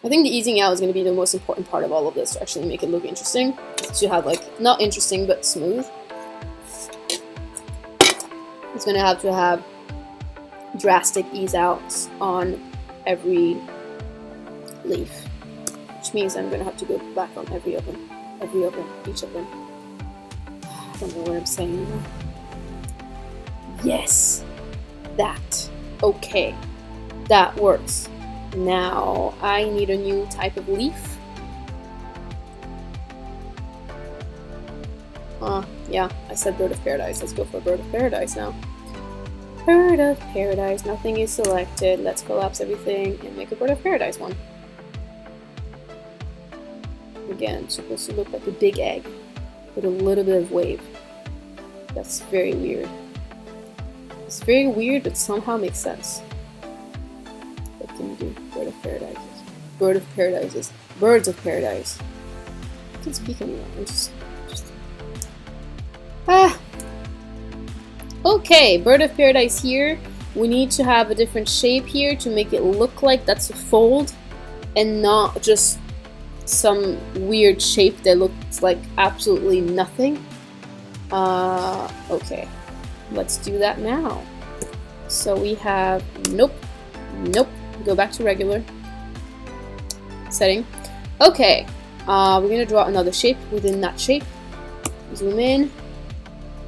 I think the easing out is going to be the most important part of all of this to actually make it look interesting. To have, like, not interesting, but smooth. It's going to have drastic ease outs on every leaf. Which means I'm going to have to go back on every of them. Each of them. I don't know what I'm saying anymore. Yes! That. Okay. That works. Now, I need a new type of leaf. Yeah, I said bird of paradise. Let's go for bird of paradise now. Bird of paradise. Nothing is selected. Let's collapse everything and make a bird of paradise one. Again, it's supposed to look like a big egg with a little bit of wave. That's very weird. It's very weird, but somehow makes sense. What can you do? Bird of paradises. Bird of paradises. Birds of paradise. I can't speak anymore. I'm just... Okay, bird of paradise here. We need to have a different shape here to make it look like that's a fold and not just some weird shape that looks like absolutely nothing. Okay. Let's do that now. So we have, nope, go back to regular setting. Okay, we're gonna draw another shape within that shape. Zoom in.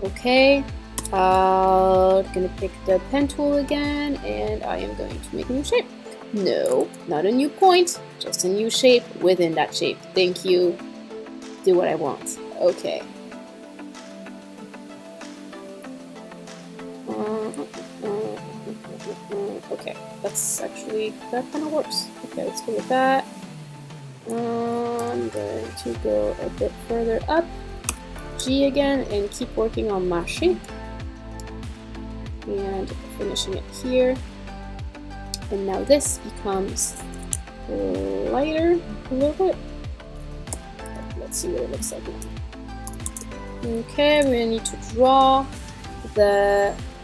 Okay, Gonna pick the pen tool again, and I am going to make a new shape. No, not a new point, just a new shape within that shape. Thank you. Do what I want. Okay. Okay, that kind of works. Okay, let's go with that. I'm going to go a bit further up, G again, and keep working on my shape. And finishing it here. And now this becomes lighter a little bit. Let's see what it looks like now. Okay, we're gonna need to draw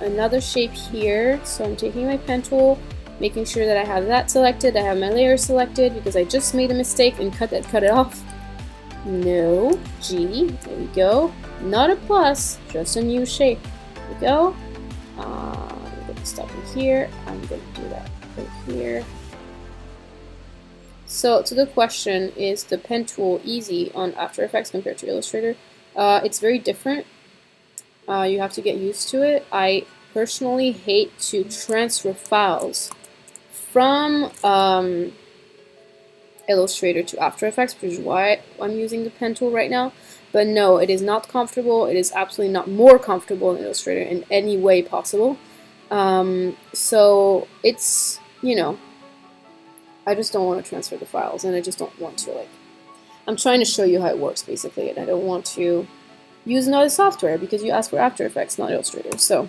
another shape here. So I'm taking my pen tool, making sure that I have that selected, I have my layer selected because I just made a mistake and cut it off. No, G, there we go. Not a plus, just a new shape. There we go. I'm going to stop it here. I'm going to do that right here. So to the question, is the pen tool easy on After Effects compared to Illustrator? It's very different. You have to get used to it. I personally hate to transfer files from Illustrator to After Effects, which is why I'm using the pen tool right now. But no, it is not comfortable. It is absolutely not more comfortable in Illustrator in any way possible. So it's, you know, I just don't want to transfer the files, and I just don't want to, like, I'm trying to show you how it works basically, and I don't want to use another software because you asked for After Effects, not Illustrator. So,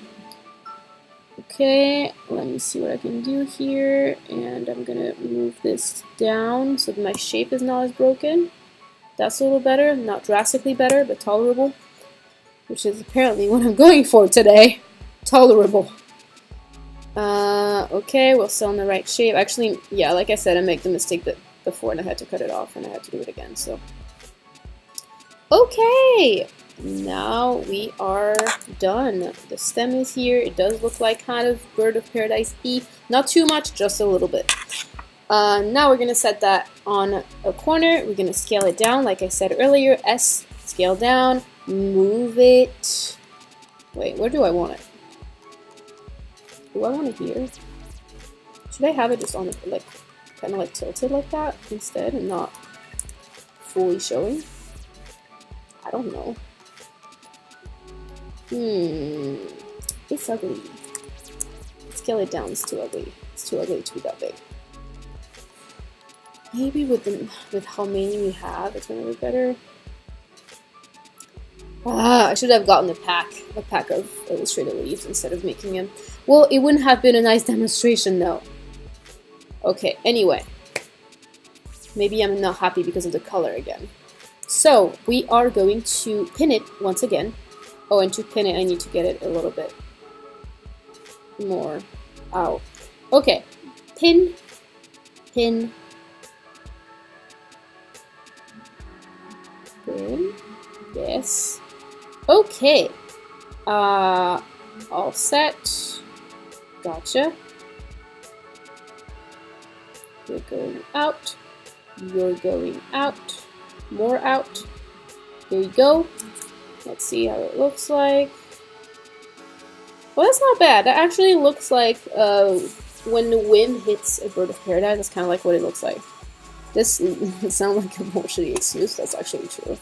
okay, let me see what I can do here, and I'm gonna move this down so that my shape is not as broken. That's a little better, not drastically better, but tolerable, which is apparently what I'm going for today. Tolerable. Okay, we're still in the right shape. Actually, yeah, like I said, I made the mistake that before and I had to cut it off and I had to do it again, so. Okay, now we are done. The stem is here. It does look like kind of Bird of Paradise-y. Not too much, just a little bit. Now we're going to set that on a corner. We're going to scale it down, like I said earlier. S, scale down, move it. Wait, where do I want it? Do I want it here? Should I have it just on, like, kind of like tilted like that instead and not fully showing? I don't know. It's ugly. Scale it down, it's too ugly. It's too ugly to be that big. Maybe with how many we have, it's gonna be better. I should have gotten a pack of Illustrator leaves instead of making them. Well, it wouldn't have been a nice demonstration though. Okay, anyway. Maybe I'm not happy because of the color again. So, we are going to pin it once again. Oh, and to pin it, I need to get it a little bit more out. Okay, pin, pin, pin, yes. Okay, all set, gotcha. You're going out, you're going out, more out. There you go. Let's see how it looks like. Well, that's not bad. That actually looks like when the wind hits a Bird of Paradise. That's kind of like what it looks like. This sounds like a bullshitty excuse. That's actually true.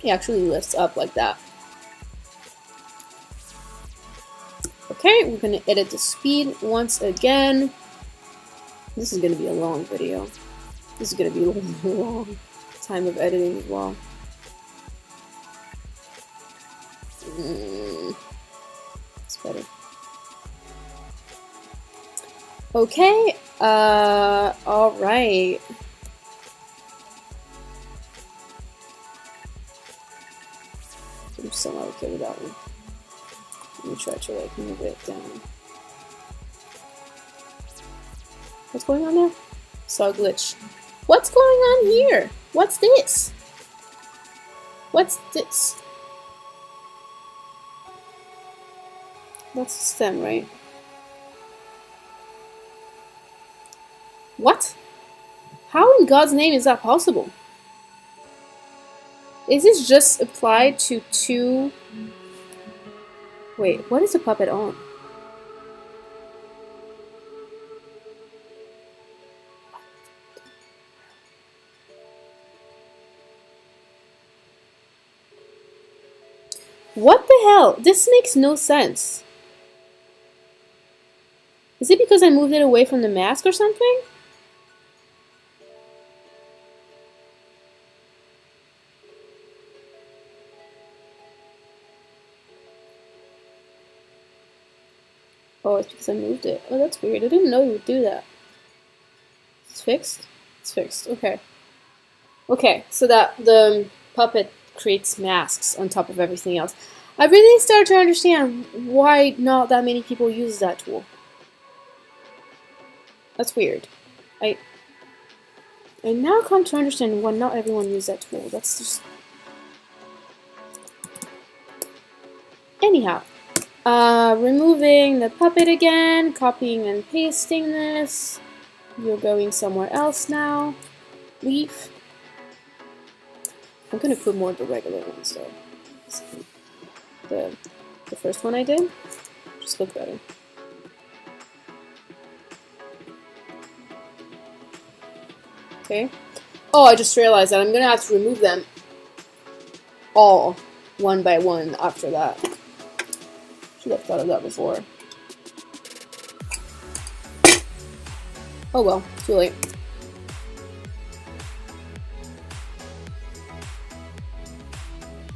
It actually lifts up like that. Okay, we're going to edit the speed once again. This is going to be a long video. This is going to be a long time of editing as well. It's better. Okay, alright. I'm still not okay with that one. Let me try to like move it down. What's going on there? Saw a glitch. What's going on here? What's this? What's this? That's the stem, right? What? How in God's name is that possible? Is this just applied to two? Wait, what is the puppet on? What the hell? This makes no sense. Is it because I moved it away from the mask or something? Oh, it's because I moved it. Oh, that's weird. I didn't know you would do that. It's fixed? It's fixed. Okay. Okay, so that the puppet creates masks on top of everything else. I really started to understand why not that many people use that tool. That's weird. I now come to understand why not everyone uses that tool. That's just... Anyhow. Removing the puppet again, copying and pasting this. You're going somewhere else now. Leaf. I'm gonna put more of the regular ones though. The first one I did just looked better. Okay. Oh, I just realized that I'm gonna have to remove them all one by one after that. Should have thought of that before. Oh well, too late.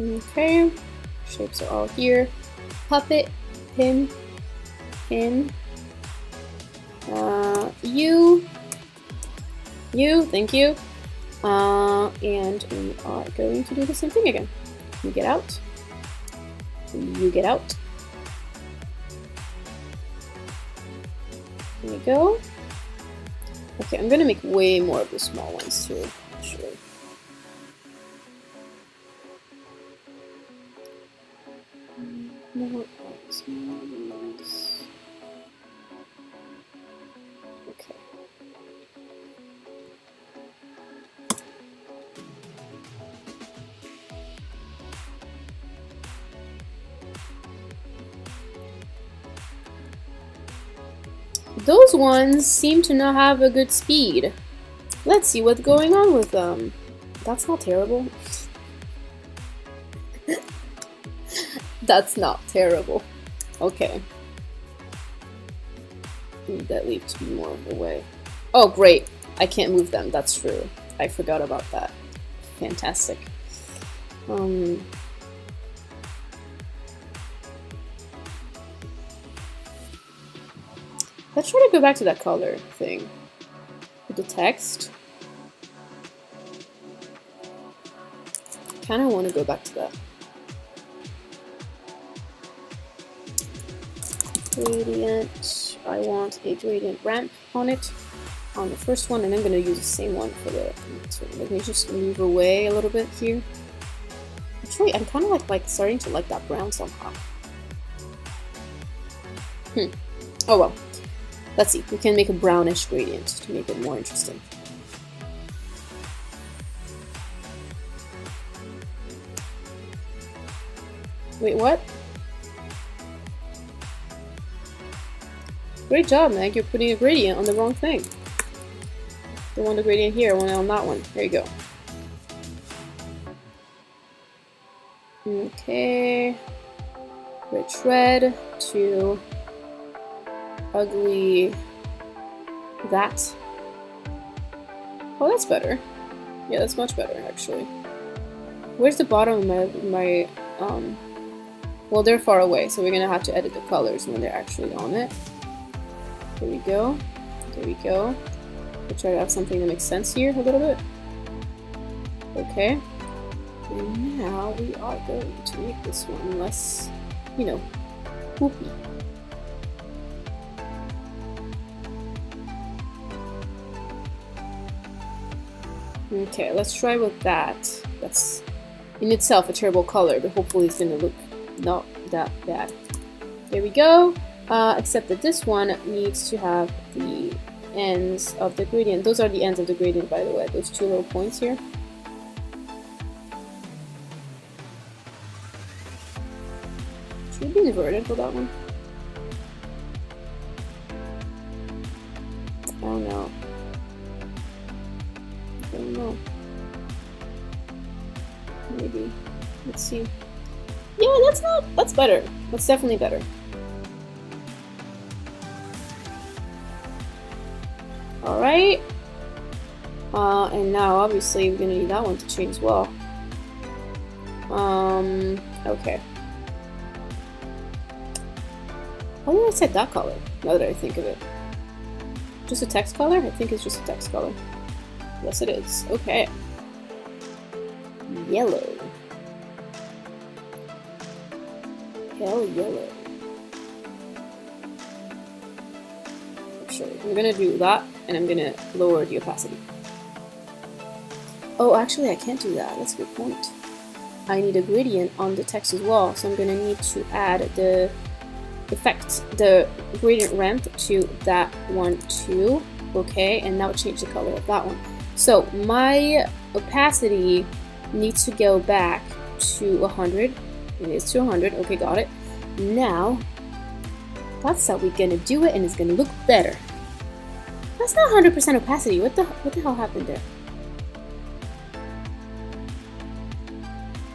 Okay, shapes are all here. Puppet, pin, pin. You, thank you. And we are going to do the same thing again. You get out. You get out. There we go. Okay, I'm gonna make way more of the small ones too, actually. More of the small ones. Okay. Those ones seem to not have a good speed. Let's see what's going on with them. That's not terrible. That's not terrible. Okay. Need that leaf to be more of the way. Oh, great. I can't move them. That's true. I forgot about that. Fantastic. Let's try to go back to that color thing. With the text. Kinda want to go back to that. Gradient. I want a gradient ramp on it. On the first one, and I'm gonna use the same one for the next one. Let me just move away a little bit here. Actually, I'm kinda like starting to like that brown somehow. Oh well. Let's see, we can make a brownish gradient to make it more interesting. Wait, what? Great job, Meg. You're putting a gradient on the wrong thing. I want the gradient here, I want it on that one. There you go. Okay. Rich red to ugly that. Oh, that's better. Yeah, that's much better, actually. Where's the bottom of my well, they're far away, so we're gonna have to edit the colors when they're actually on it. There we go. There we go. We'll try to have something that makes sense here a little bit. Okay. And now we are going to make this one less, you know, whoopy. Okay, let's try with that. That's in itself a terrible color, but hopefully it's gonna look not that bad. There we go. Except that this one needs to have the ends of the gradient. Those are the ends of the gradient, by the way. Those two little points here. Should it be inverted for that one? I don't know. I don't know. Maybe. Let's see. Yeah, that's better. That's definitely better. Alright. And now obviously we're gonna need that one to change as well. Okay. Why did I set that color? Now that I think of it. Just a text color? I think it's just a text color. Yes, it is. Okay. Yellow. Hell yellow. Sure. I'm gonna do that, and I'm gonna lower the opacity. Oh, actually, I can't do that. That's a good point. I need a gradient on the text as well, so I'm gonna need to add the effect, the gradient ramp to that one too. Okay, and now change the color of that one. So my opacity needs to go back to 100. It is to 100. Okay, got it. Now, that's how we're gonna do it, and it's gonna look better. That's not 100% opacity. What the hell happened there?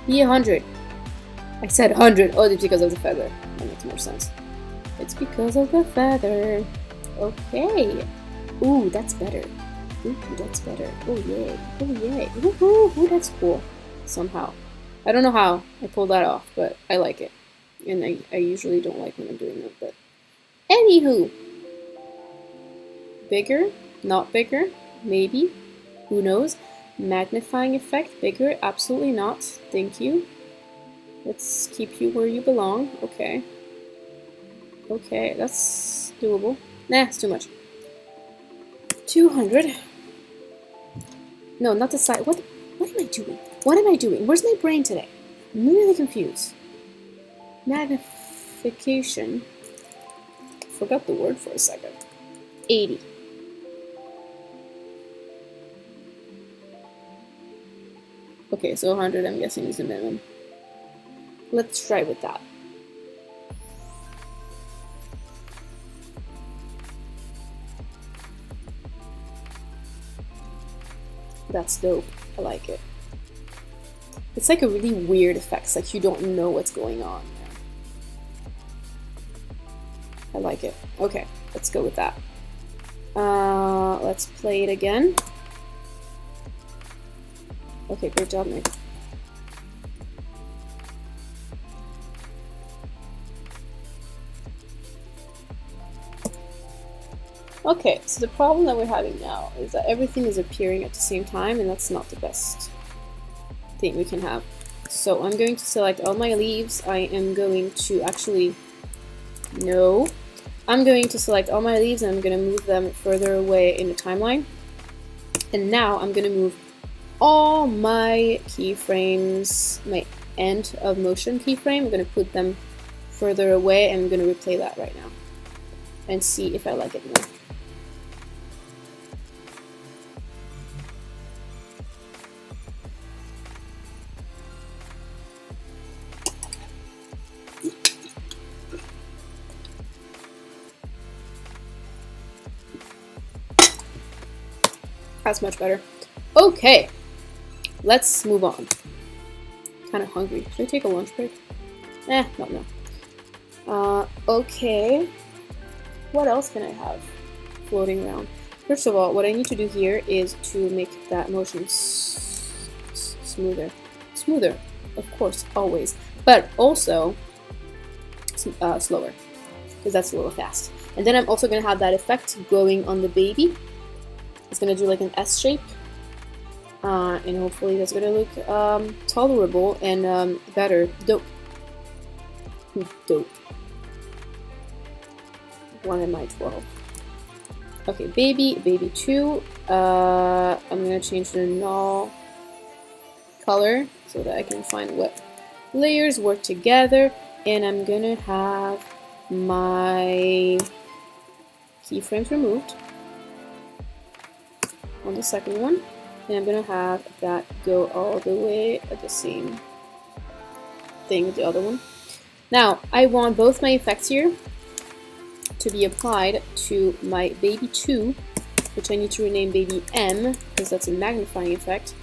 Be 100. I said 100. Oh, it's because of the feather. That makes more sense. It's because of the feather. Okay. Ooh, that's better. Ooh, that's better. Oh yay. Oh yay. Ooh, that's cool. Somehow. I don't know how I pulled that off, but I like it. And I usually don't like when I'm doing that, but anywho. Bigger, not bigger, maybe. Who knows? Magnifying effect, bigger, absolutely not. Thank you. Let's keep you where you belong. Okay. Okay, that's doable. Nah, it's too much. 200. No, not the side. What am I doing? What am I doing? Where's my brain today? I'm really confused. Magnification. Forgot the word for a second. 80. Okay, so 100 I'm guessing is the minimum. Let's try with that. That's dope. I like it. It's like a really weird effect. It's like you don't know what's going on. I like it. Okay, let's go with that. Let's play it again. Okay, great job, Nick. Okay, so the problem that we're having now is that everything is appearing at the same time, and that's not the best thing we can have. So I'm going to select all my leaves. I am going to actually... No. I'm going to select all my leaves, and I'm going to move them further away in the timeline. And now I'm going to move all my keyframes, my end of motion keyframe. I'm going to put them further away, and I'm going to replay that right now and see if I like it more. That's much better. Okay, let's move on. Kind of hungry. Should I take a lunch break? No. Okay. What else can I have floating around? First of all, what I need to do here is to make that motion smoother. Smoother, of course, always. But also slower, because that's a little fast. And then I'm also going to have that effect going on the baby. It's going to do like an S shape. And hopefully that's going to look tolerable and better. Dope. Dope. 1 in my 12. Okay, baby 2. I'm going to change the null color so that I can find what layers work together. And I'm going to have my keyframes removed on the second one, and I'm gonna have that go all the way at the same thing with the other one. Now, I want both my effects here to be applied to my baby 2, which I need to rename baby M, because that's a magnifying effect.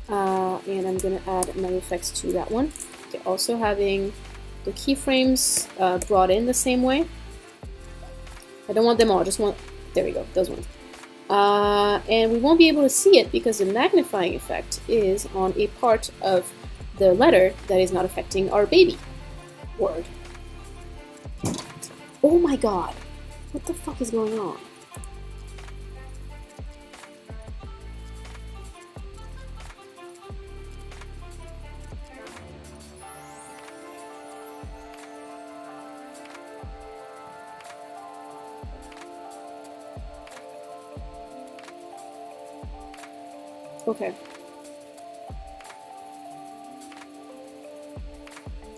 And I'm going to add my effects to that one. Okay, also having the keyframes brought in the same way. I don't want them all, just want, there we go, those ones. And we won't be able to see it because the magnifying effect is on a part of the letter that is not affecting our baby word. Oh my god, what the fuck is going on? Okay.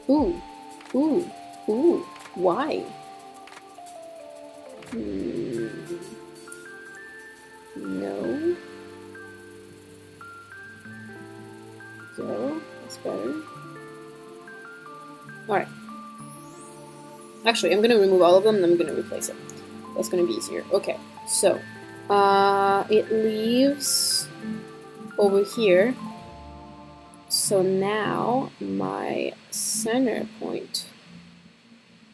Ooh. Ooh. Ooh. Why? No. Go. That's better. Alright. Actually, I'm gonna remove all of them and I'm gonna replace it. That's gonna be easier. Okay. So, it leaves over here. So now my center point,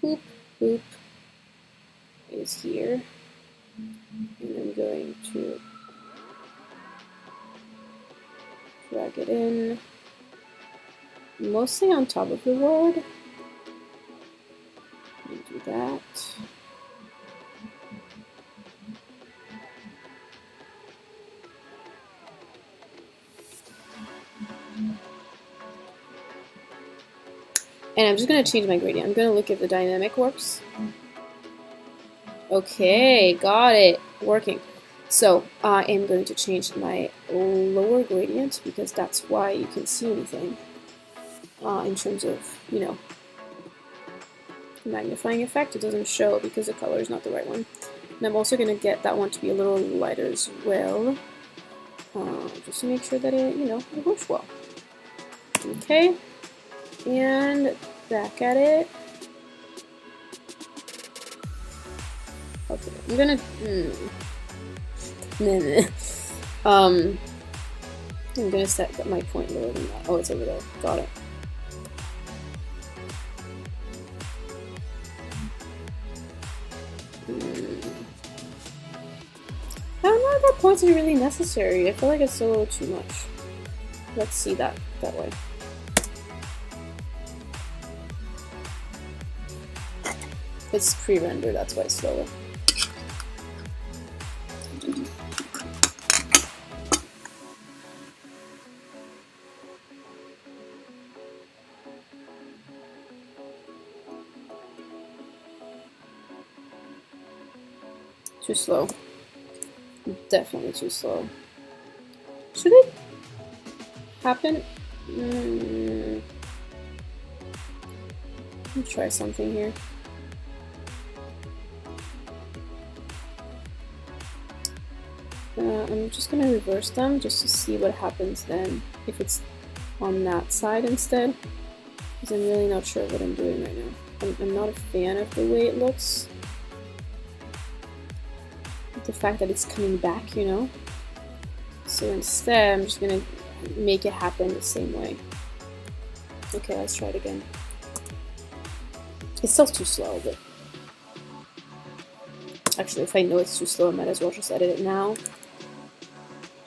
boop, boop, is here. And I'm going to drag it in, mostly on top of the word. And do that. And I'm just going to change my gradient. I'm going to look if the dynamic works. Okay, got it. Working. So I am going to change my lower gradient because that's why you can see anything in terms of, you know, magnifying effect. It doesn't show because the color is not the right one. And I'm also going to get that one to be a little lighter as well, just to make sure that it, you know, it works well. Okay, and back at it. Okay, I'm gonna. I'm gonna set my point lower than that. Oh, it's over there. Got it. I don't know if that points are really necessary. I feel like it's a little too much. Let's see that way. It's pre-rendered, that's why it's slower. Too slow. Definitely too slow. Should it happen? Let me try something here. I'm just gonna reverse them just to see what happens then if it's on that side instead, because I'm really not sure what I'm doing right now. I'm not a fan of the way it looks. The fact that it's coming back, you know. So instead, I'm just gonna make it happen the same way. Okay, let's try it again. It's still too slow, but actually, if I know it's too slow, I might as well just edit it now.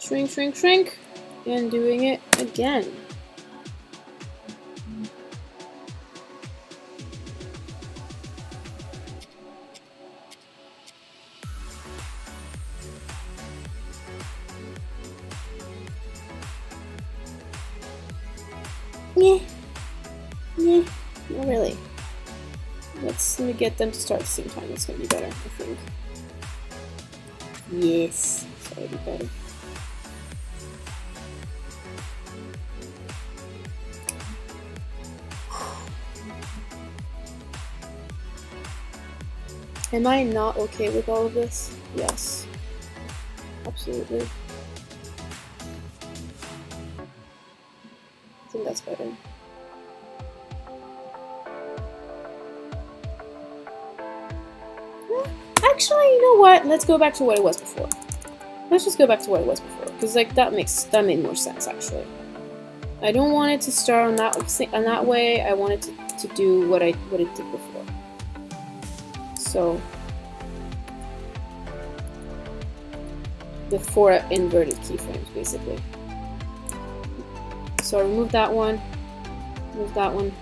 Shrink, shrink, shrink, and doing it again. Yeah, not really. Let me get them to start at the same time. That's gonna be better, I think. Yes, that'll be better. Am I not okay with all of this? Yes. Absolutely. I think that's better. Actually, you know what? Let's go back to what it was before. Let's just go back to what it was before, because like that made more sense actually. I don't want it to start on that way. I want it to do what it did before. So the 4 inverted keyframes basically. So I remove that one. Move that one.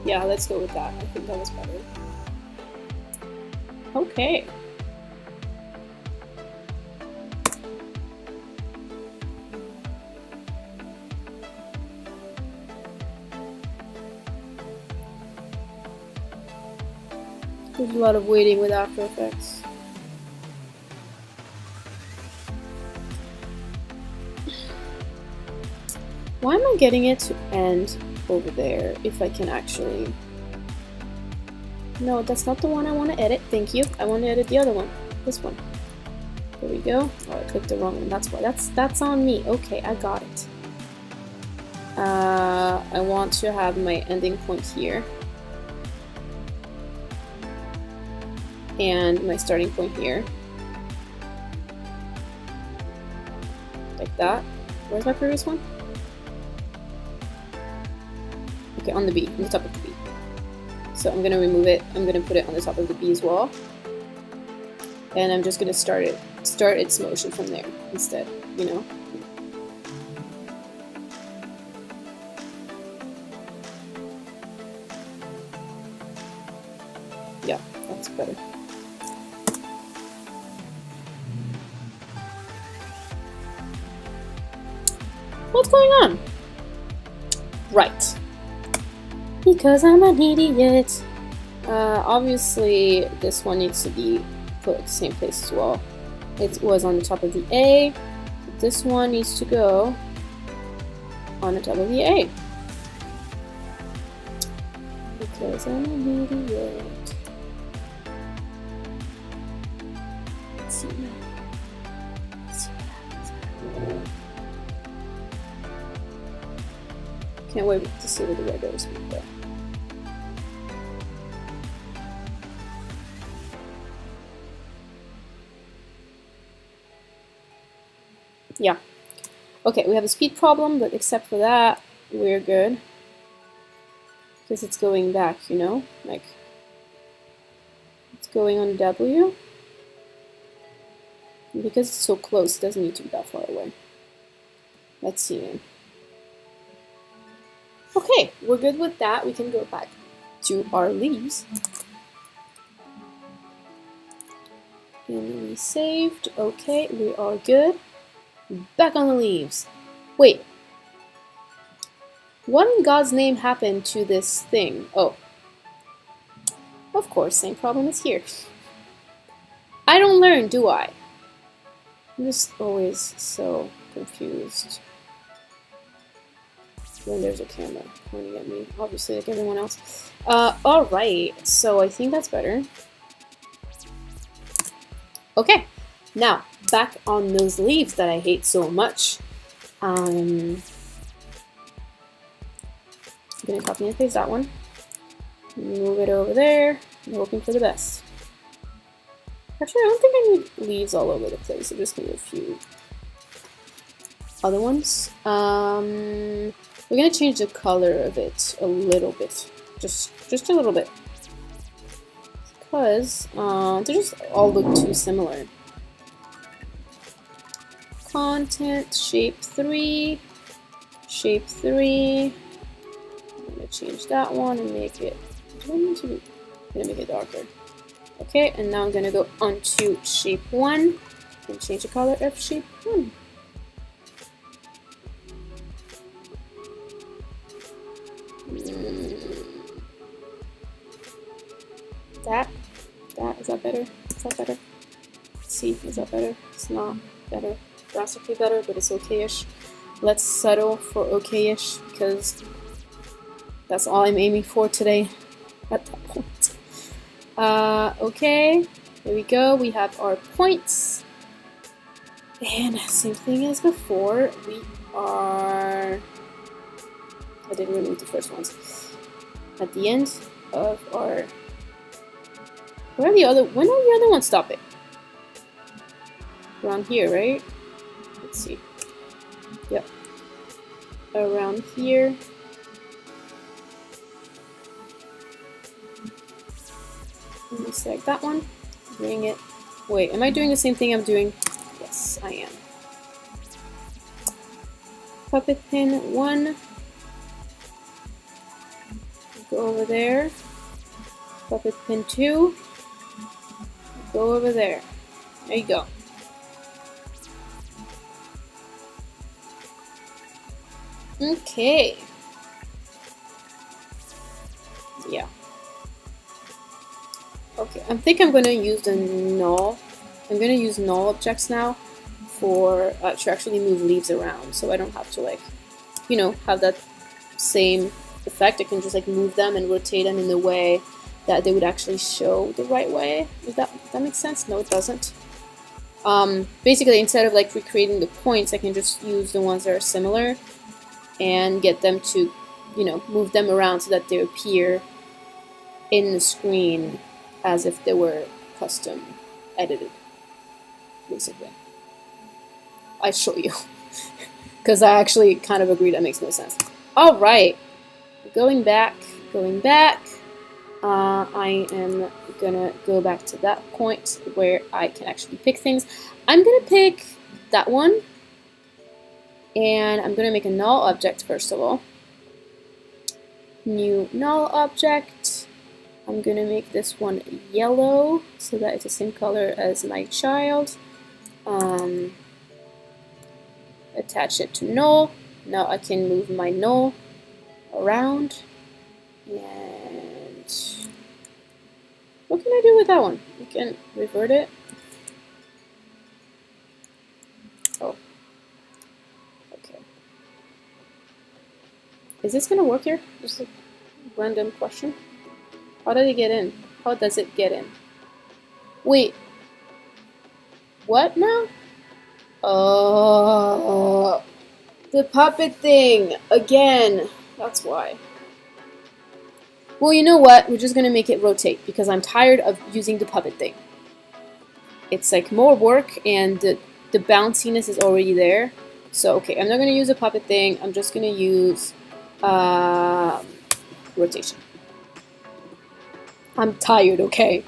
Yeah, let's go with that. I think that was better. Okay. There's a lot of waiting with After Effects. Why am I getting it to end over there if I can actually... No, that's not the one I want to edit. Thank you. I want to edit the other one. This one. There we go. Oh, I clicked the wrong one. That's why. That's on me. Okay, I got it. I want to have my ending point here. And my starting point here. Like that. Where's my previous one? Okay, on the B, on the top of the B. So I'm gonna remove it. I'm gonna put it on the top of the B as well. And I'm just gonna start its motion from there instead, you know? Yeah, that's better. What's going on? Right. Because I'm an idiot. Obviously, this one needs to be put at the same place as well. It was on the top of the A. This one needs to go on the top of the A. Because I'm an idiot. Let's see now. Can't wait to see where the red goes. Yeah. Okay, we have a speed problem, but except for that, we're good. Because it's going back, you know? Like, it's going on W. And because it's so close, it doesn't need to be that far away. Let's see. Okay, we're good with that. We can go back to our leaves. And we saved. Okay, we are good. Back on the leaves. Wait. What in God's name happened to this thing? Oh. Of course, same problem is here. I don't learn, do I? I'm just always so confused when there's a camera pointing at me, obviously, like everyone else. Alright, so I think that's better. Okay, now, back on those leaves that I hate so much. I'm gonna copy and paste that one. Move it over there. I'm hoping for the best. Actually, I don't think I need leaves all over the place. I just need a few other ones. We're gonna change the color of it a little bit, just a little bit, because they just all look too similar. Content, shape 3, shape 3. I'm gonna change that one and make it. Do I need to? I'm gonna make it darker. Okay, and now I'm gonna go onto shape 1 and change the color of shape 1. Is that better? Is that better? Let's see, is that better? It's not better. Drastically better, but it's okay-ish. Let's settle for okay-ish, because that's all I'm aiming for today at that point. Okay, there we go. We have our points. And same thing as before, we are I didn't remove the first ones. At the end of our... When are the other ones stopping? Around here, right? Let's see. Yep. Around here. Let me select that one. Bring it. Wait, am I doing the same thing I'm doing? Yes, I am. Puppet pin 1. Go over there. Puppet pin 2. Go over there. There you go. Okay. Yeah. Okay, I think I'm gonna use the null. I'm gonna use null objects now for to actually move leaves around, so I don't have to like, you know, have that same effect. I can just like move them and rotate them in the way that they would actually show the right way. Does that make sense? No, it doesn't. Basically, instead of like recreating the points, I can just use the ones that are similar and get them to, you know, move them around so that they appear in the screen as if they were custom edited, basically. I show you, because I actually kind of agree that makes no sense. All right, going back. I am gonna go back to that point where I can actually pick things. I'm gonna pick that one, and I'm gonna make a null object first of all. New null object. I'm gonna make this one yellow so that it's the same color as my child. Attach it to null. Now I can move my null around. And what can I do with that one? We can revert it. Oh. Okay. Is this gonna work here? Just a random question. How did it get in? How does it get in? Wait. What now? Oh, the puppet thing again. That's why. Well, you know what? We're just gonna make it rotate because I'm tired of using the puppet thing. It's like more work and the bounciness is already there. So, okay, I'm not gonna use a puppet thing. I'm just gonna use rotation. I'm tired, okay?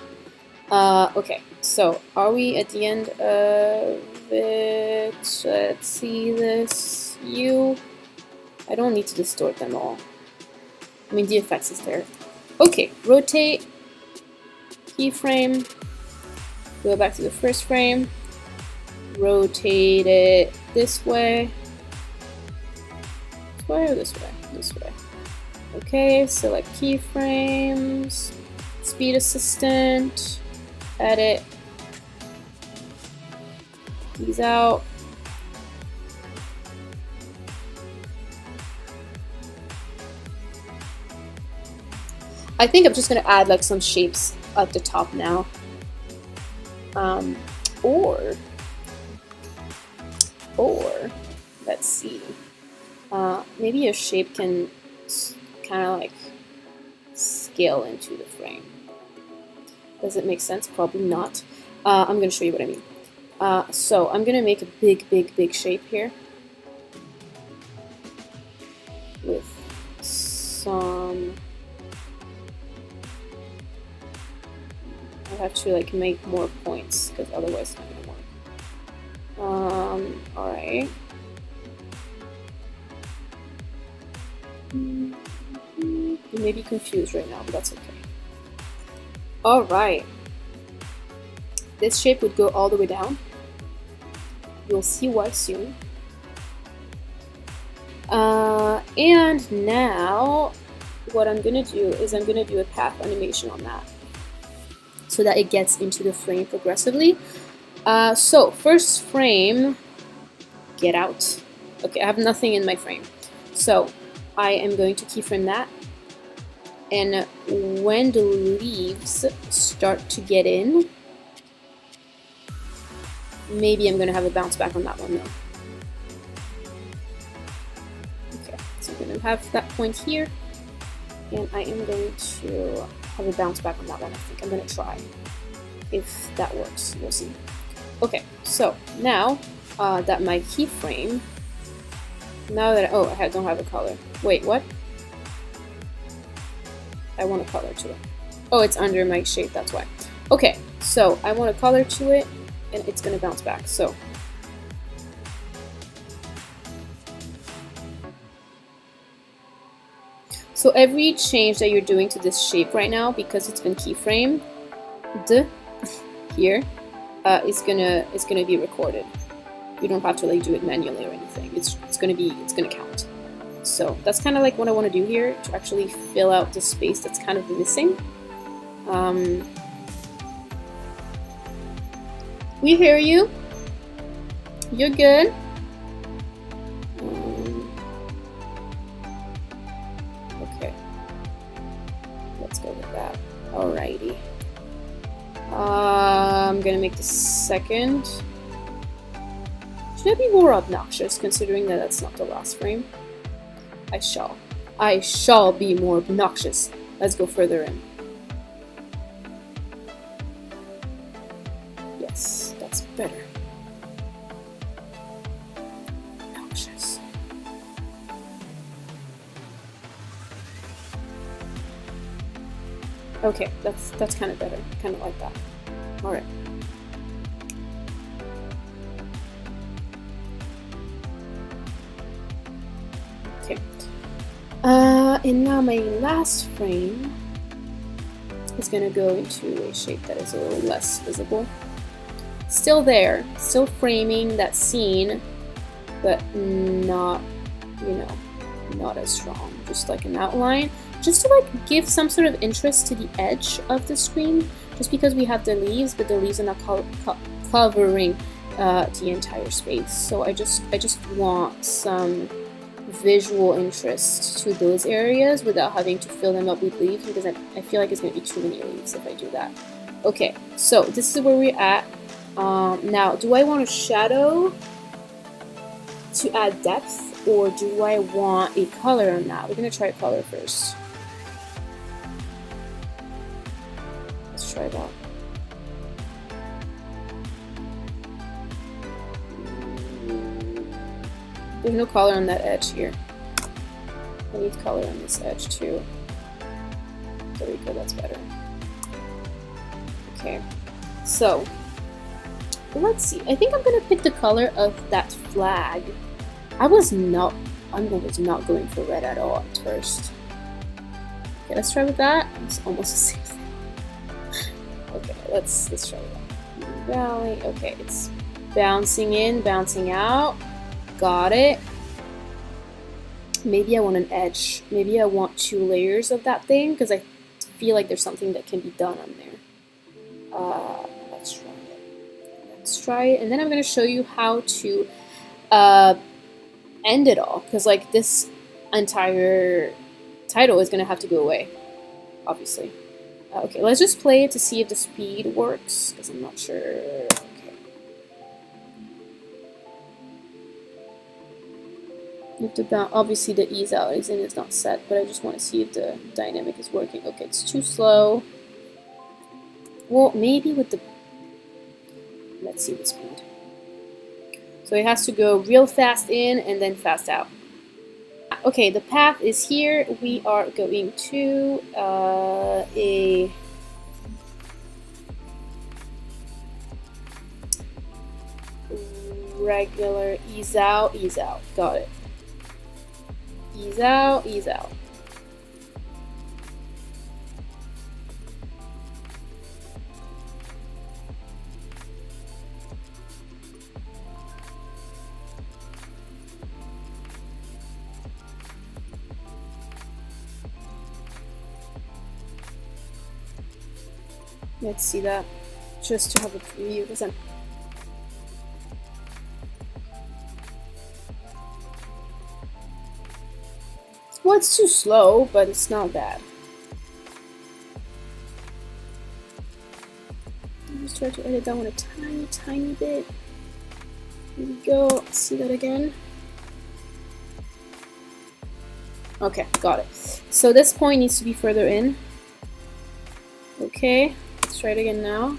Okay, so are we at the end of it? Let's see this. I don't need to distort them all. I mean, the effects is there. Okay, rotate, keyframe, go back to the first frame, rotate it this way. This way or this way? This way. Okay, select keyframes, speed assistant, edit, these out. I think I'm just gonna add like some shapes at the top now. Or let's see. Maybe a shape can kind of like scale into the frame. Does it make sense? Probably not. I'm gonna show you what I mean. So I'm gonna make a big shape here with some. I have to like make more points because otherwise it's not gonna work. Alright. You may be confused right now, but that's okay. Alright. This shape would go all the way down. You'll see why soon. And now what I'm gonna do is I'm gonna do a path animation on that, so that it gets into the frame progressively. So first frame, get out. Okay, I have nothing in my frame. So I am going to keyframe that. And when the leaves start to get in, maybe I'm gonna have a bounce back on that one though. Okay, so I'm gonna have that point here, and I am going to have a bounce back on that one. I think I'm gonna try. If that works, we'll see. Okay, so now that my keyframe, now that I don't have a color. Wait, what? I want a color to it. Oh, it's under my shape, that's why. Okay, so I want a color to it, and it's gonna bounce back. So every change that you're doing to this shape right now, because it's been keyframed here, it's gonna be recorded. You don't have to like do it manually or anything. It's gonna count. So that's kind of like what I want to do here, to actually fill out the space that's kind of missing. We hear you. You're good. Okay. Let's go with that. Alrighty. I'm gonna make the second. Should I be more obnoxious, considering that that's not the last frame? I shall be more obnoxious. Let's go further in. Yes, that's better. Obnoxious. Okay, that's kind of better. Kind of like that. All right. Okay. And now my last frame is gonna go into a shape that is a little less visible. Still there, still framing that scene, but not, not as strong. Just like an outline, just to like give some sort of interest to the edge of the screen. Just because we have the leaves, but the leaves are not covering the entire space. So I just want some visual interest to those areas without having to fill them up with leaves, because I feel like it's going to be too many leaves if I do that. Okay, so this is where we're at. Now, do I want a shadow to add depth, or do I want a color on that? We're going to try a color first. Let's try that. There's no color on that edge here. I need color on this edge too. There we go, that's better. Okay, so let's see. I think I'm gonna pick the color of that flag. I was not going for red at all at first. Okay, let's try with that. It's almost the same thing. Okay, let's try with that. Valley. Okay, it's bouncing in, bouncing out. Got it. Maybe I want an edge. Maybe I want 2 layers of that thing, because I feel like there's something that can be done on there. Let's try it. Let's try it, and then I'm going to show you how to end it all, because like this entire title is going to have to go away, obviously. Okay, let's just play it to see if the speed works, because I'm not sure. Obviously the ease out is not set, but I just want to see if the dynamic is working. Okay, it's too slow. Well, maybe with the... Let's see the speed. So it has to go real fast in and then fast out. Okay, the path is here. We are going to a... regular ease out, ease out. Got it. Ease out, ease out. Let's see that, just to have a preview, because I'm... Well, it's too slow, but it's not bad. I'll just try to edit that one a tiny, tiny bit. Here we go. Let's see that again. Okay, got it. So this point needs to be further in. Okay, let's try it again now.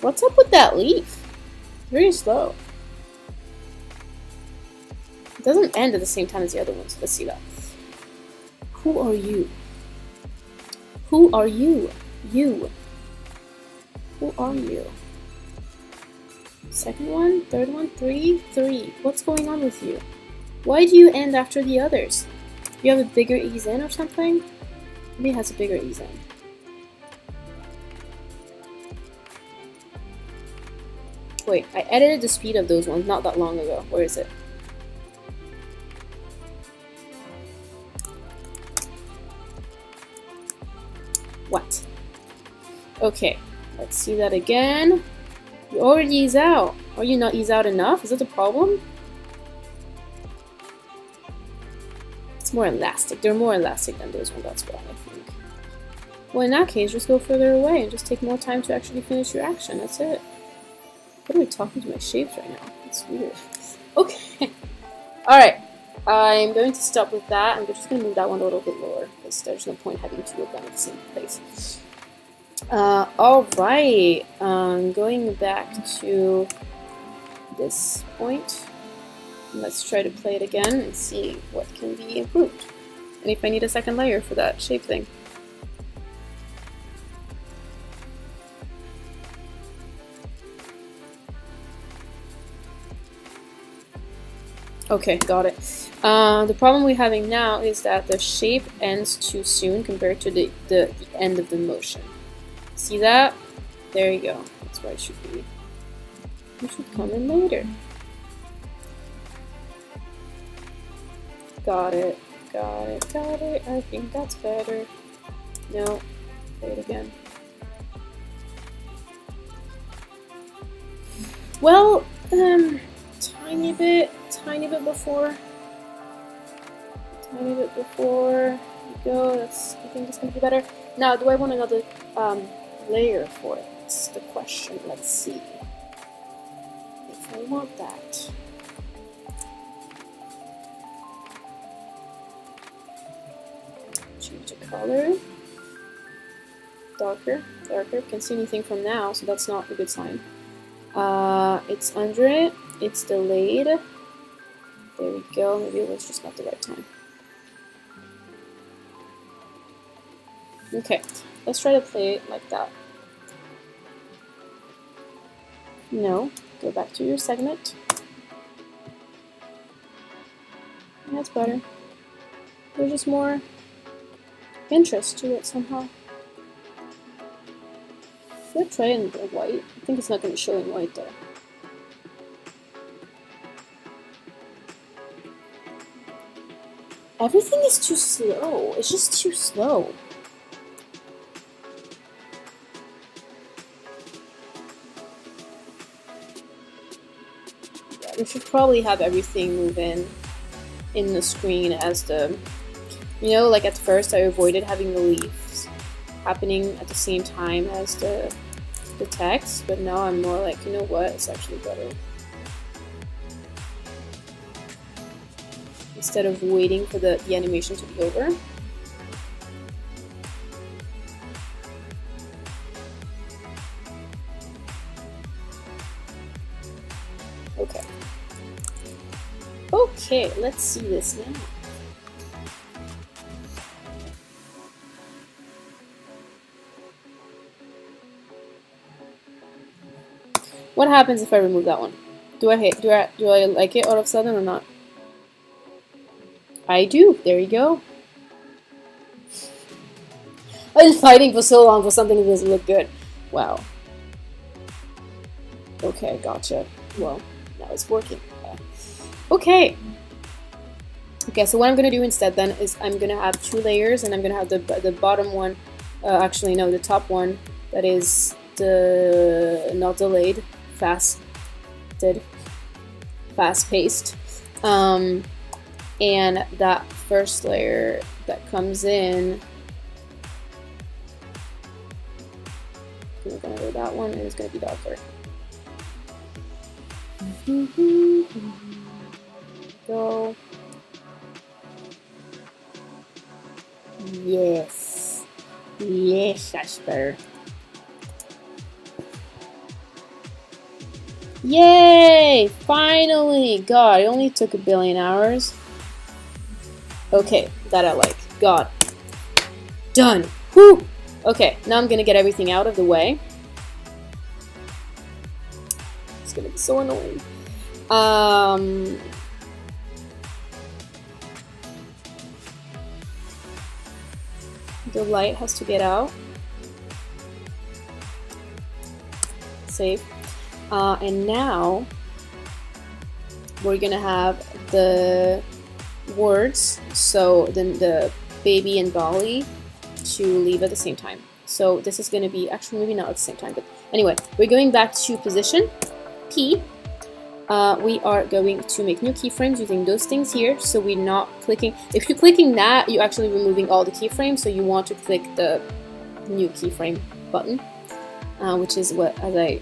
What's up with that leaf? Very slow. It doesn't end at the same time as the other ones. Let's see that. Who are you? Who are you? You. Who are you? Second one, third one, three. What's going on with you? Why do you end after the others? You have a bigger ease in or something? Maybe it has a bigger ease in. Wait, I edited the speed of those ones not that long ago. Where is it? What? Okay, let's see that again. You already ease out. Are you not ease out enough? Is that the problem? It's more elastic. They're more elastic than those ones, that's why I think. Well, in that case, just go further away and just take more time to actually finish your action. That's it. What are we talking to my shapes right now? It's weird. Okay. Alright. I'm going to stop with that. I'm just going to move that one a little bit lower because there's no point having two of them at the same place. Alright. Going back to this point. Let's try to play it again and see what can be improved. And if I need a second layer for that shape thing. Okay, got it. The problem we're having now is that the shape ends too soon compared to the end of the motion. See that? There you go. That's where it should be. It should come in later. Got it. Got it. Got it. I think that's better. No. Play it again. Well, tiny bit before. Tiny bit before. There we go. I think that's gonna be better. Now, do I want another layer for it? That's the question. Let's see. If I want that. Change the color. Darker. Can't see anything from now, so that's not a good sign. It's under it. It's delayed. There we go. Maybe it was just not the right time. Okay, let's try to play it like that. No, go back to your segment. That's better. There's just more interest to it somehow. Should I try it in the white? I think it's not going to show in white though. Everything is too slow. It's just too slow. Yeah, we should probably have everything move in the screen as the... You know, like at first I avoided having the leaves happening at the same time as the text, but now I'm more like, you know what, it's actually better. Instead of waiting for the animation to be over. Okay. Okay, let's see this now. What happens if I remove that one? Do I like it all of a sudden or not? I do. There you go. I've been fighting for so long for something that doesn't look good. Wow. Okay, gotcha. Well, now it's working. Okay. Okay, so what I'm gonna do instead then is I'm gonna have two layers, and I'm gonna have the bottom one. Actually, no, the top one that is the not delayed, fast-paced. And that first layer that comes in, we're gonna do that one, and it's gonna be darker. Go. Yes. Yes, that's better. Yay! Finally! God, it only took 1,000,000,000 hours. Okay, that I like. God. Done! Whew! Okay, now I'm gonna get everything out of the way. It's gonna be so annoying. The light has to get out. Save. And now we're gonna have the words, so then the baby and Dolly to leave at the same time. So this is gonna be, actually maybe not at the same time, but anyway, we're going back to position P. We are going to make new keyframes using those things here, so we're not clicking. If you're clicking that, you're actually removing all the keyframes, so you want to click the new keyframe button, which is what, as I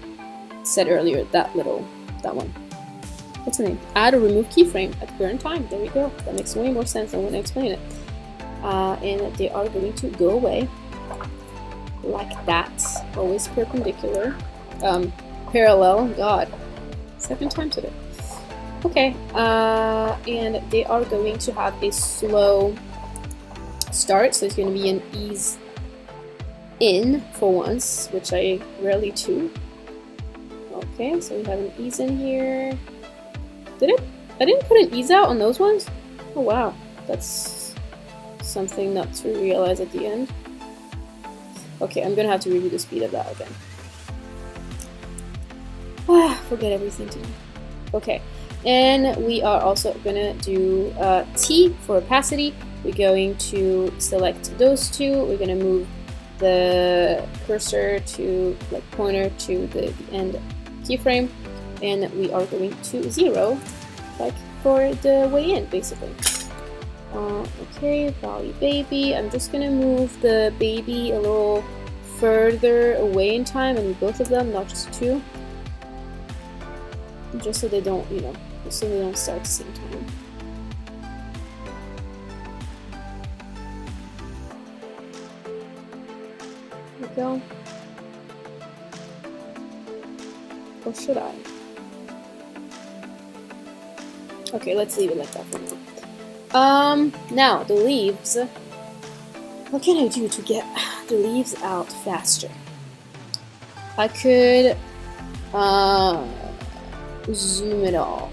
said earlier, that one. What's the name? Add or remove keyframe at current time. There we go. That makes way more sense than when I explain it. And they are going to go away like that. Always perpendicular. Parallel. God. Second time today. Okay. And they are going to have a slow start. So it's going to be an ease in for once, which I rarely do. Okay, so we have an ease in here. Did it? I didn't put an ease out on those ones? Oh wow, that's something not to realize at the end. Okay, I'm gonna have to review the speed of that again. Forget everything to do. Okay, and we are also gonna do T for opacity. We're going to select those two. We're gonna move the cursor to, like, pointer to the end keyframe, and we are going to 0, like for the way in, basically. Okay, Dolly baby. I'm just gonna move the baby a little further away in time, and both of them, not just two, just so they don't, you know, just so they don't start at the same time. There we go. Or should I? Okay, let's leave it like that for now. Now the leaves. What can I do to get the leaves out faster? I could zoom it all.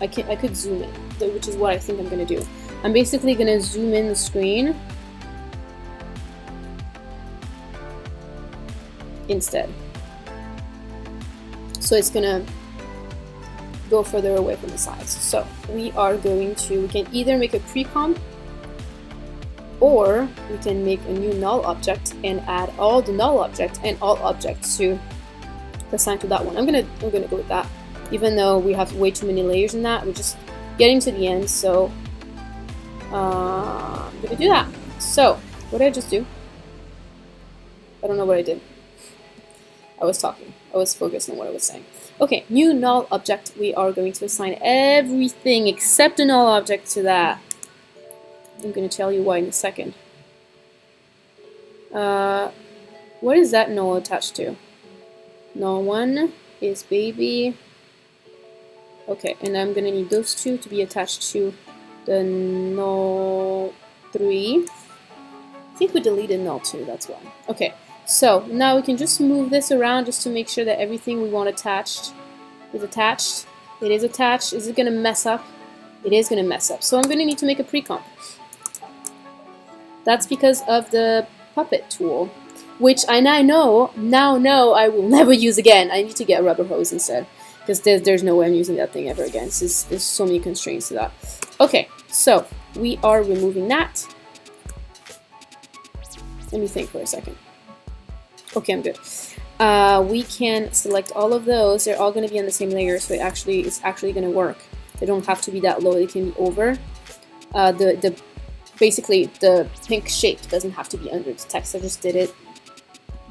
I could zoom it, which is what I think I'm gonna do. I'm basically gonna zoom in the screen instead. So it's gonna go further away from the sides. So we are going to, we can either make a pre-comp, or we can make a new null object and add all the null objects and all objects to assign to that one. I'm gonna go with that, even though we have way too many layers in that. We're just getting to the end, so I'm gonna do that. So what did I just do? I don't know what I did. I was talking. I was focused on what I was saying. Okay, new null object. We are going to assign everything except a null object to that. I'm going to tell you why in a second. What is that null attached to? Null 1 is baby. Okay, and I'm going to need those two to be attached to the null 3. I think we deleted null 2, that's why. Okay. So now we can just move this around just to make sure that everything we want attached is attached. It is attached. Is it going to mess up? It is going to mess up. So I'm going to need to make a pre-comp. That's because of the puppet tool, which I now know I will never use again. I need to get a rubber hose instead, because there's no way I'm using that thing ever again. There's so many constraints to that. Okay, so we are removing that. Let me think for a second. Okay, I'm good. We can select all of those. They're all going to be on the same layer, so it's actually going to work. They don't have to be that low. They can be over. Basically, the pink shape doesn't have to be under the text. I just did it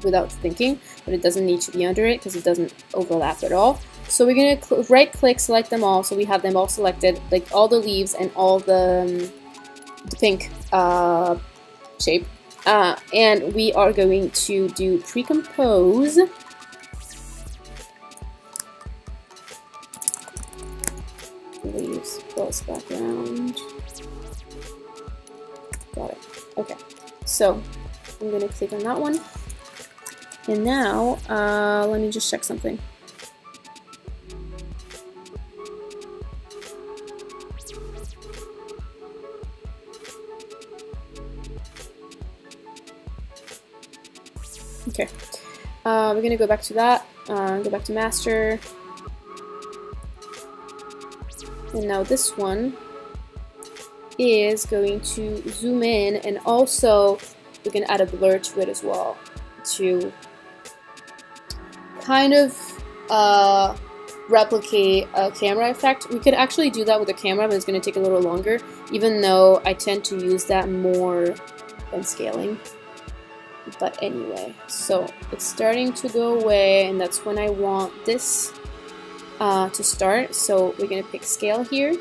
without thinking, but it doesn't need to be under it because it doesn't overlap at all. So we're gonna right click, select them all, so we have them all selected, like all the leaves and all the pink shape. And we are going to do pre-compose. Leaves plus background. Got it. Okay. So I'm gonna click on that one. And now let me just check something. Okay, we're gonna go back to that, go back to master, and now this one is going to zoom in, and also we're gonna add a blur to it as well to kind of replicate a camera effect. We could actually do that with a camera, but it's gonna take a little longer, even though I tend to use that more than scaling. But anyway, so it's starting to go away, and that's when I want this to start. So we're gonna pick scale here.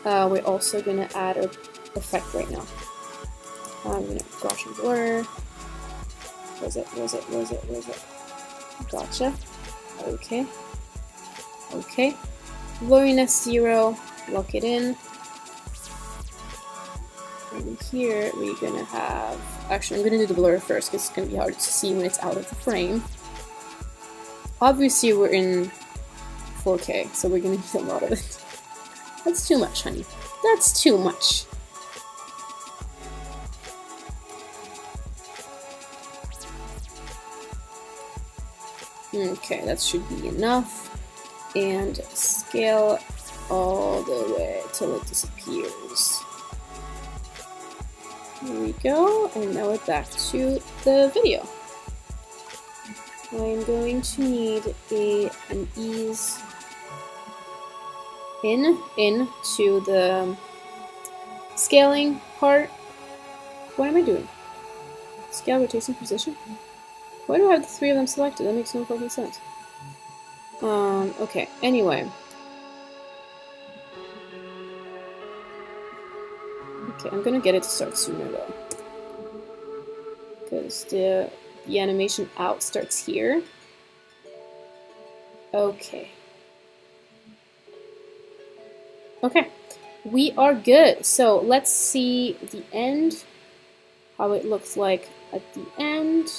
We're also gonna add an effect right now. I'm gonna Gaussian blur. Where's it? Gotcha. Okay. Okay. Blurriness 0. Lock it in. And here we're gonna have, actually I'm gonna do the blur first because it's gonna be hard to see when it's out of the frame. Obviously we're in 4K, so we're gonna need a lot of it. That's too much, honey. That's too much. Okay, that should be enough. And scale all the way till it disappears. Here we go, and now we're back to the video. I'm going to need an ease into the scaling part. What am I doing? Scale, rotation, position? Why do I have the 3 of them selected? That makes no fucking sense. Okay, anyway. Okay, I'm gonna get it to start sooner though. Because the animation out starts here. Okay. Okay, we are good. So let's see the end, how it looks like at the end.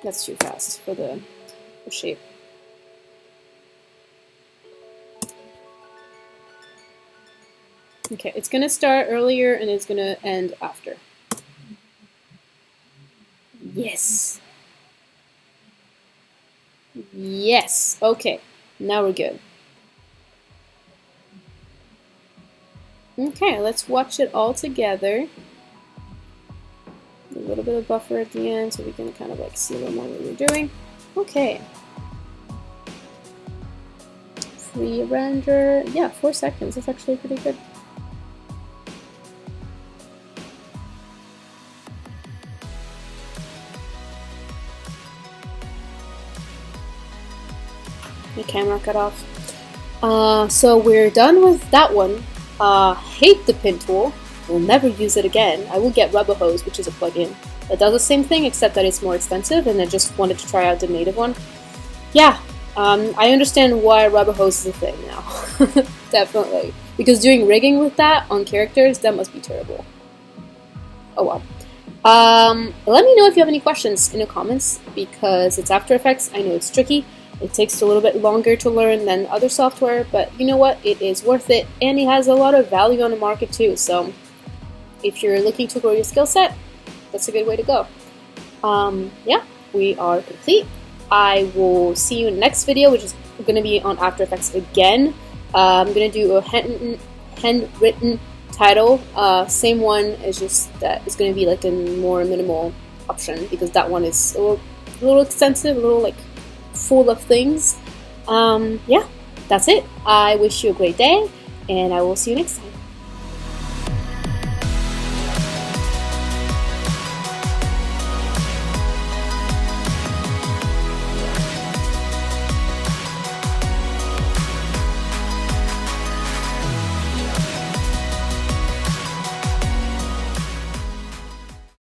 That's too fast for the shape. Okay, it's gonna start earlier and it's gonna end after. Yes. Yes. Okay, now we're good. Okay, let's watch it all together. A little bit of buffer at the end so we can kind of like see a little more what we're doing. Okay. Free render. Yeah, 4 seconds. That's actually pretty good. The camera cut off. So we're done with that one. Hate the pin tool. Will never use it again. I will get Rubber Hose, which is a plugin that does the same thing, except that it's more expensive, and I just wanted to try out the native one. Yeah, I understand why Rubber Hose is a thing now. Definitely. Because doing rigging with that on characters, that must be terrible. Oh well. Let me know if you have any questions in the comments, because it's After Effects. I know it's tricky. It takes a little bit longer to learn than other software, but you know what? It is worth it, and it has a lot of value on the market too, so if you're looking to grow your skill set, that's a good way to go. Yeah, we are complete. I will see you in the next video, which is going to be on After Effects again. I'm going to do a handwritten title. Same one, it's just that it's going to be like a more minimal option, because that one is a little extensive, a little like full of things. Yeah, that's it. I wish you a great day, and I will see you next time.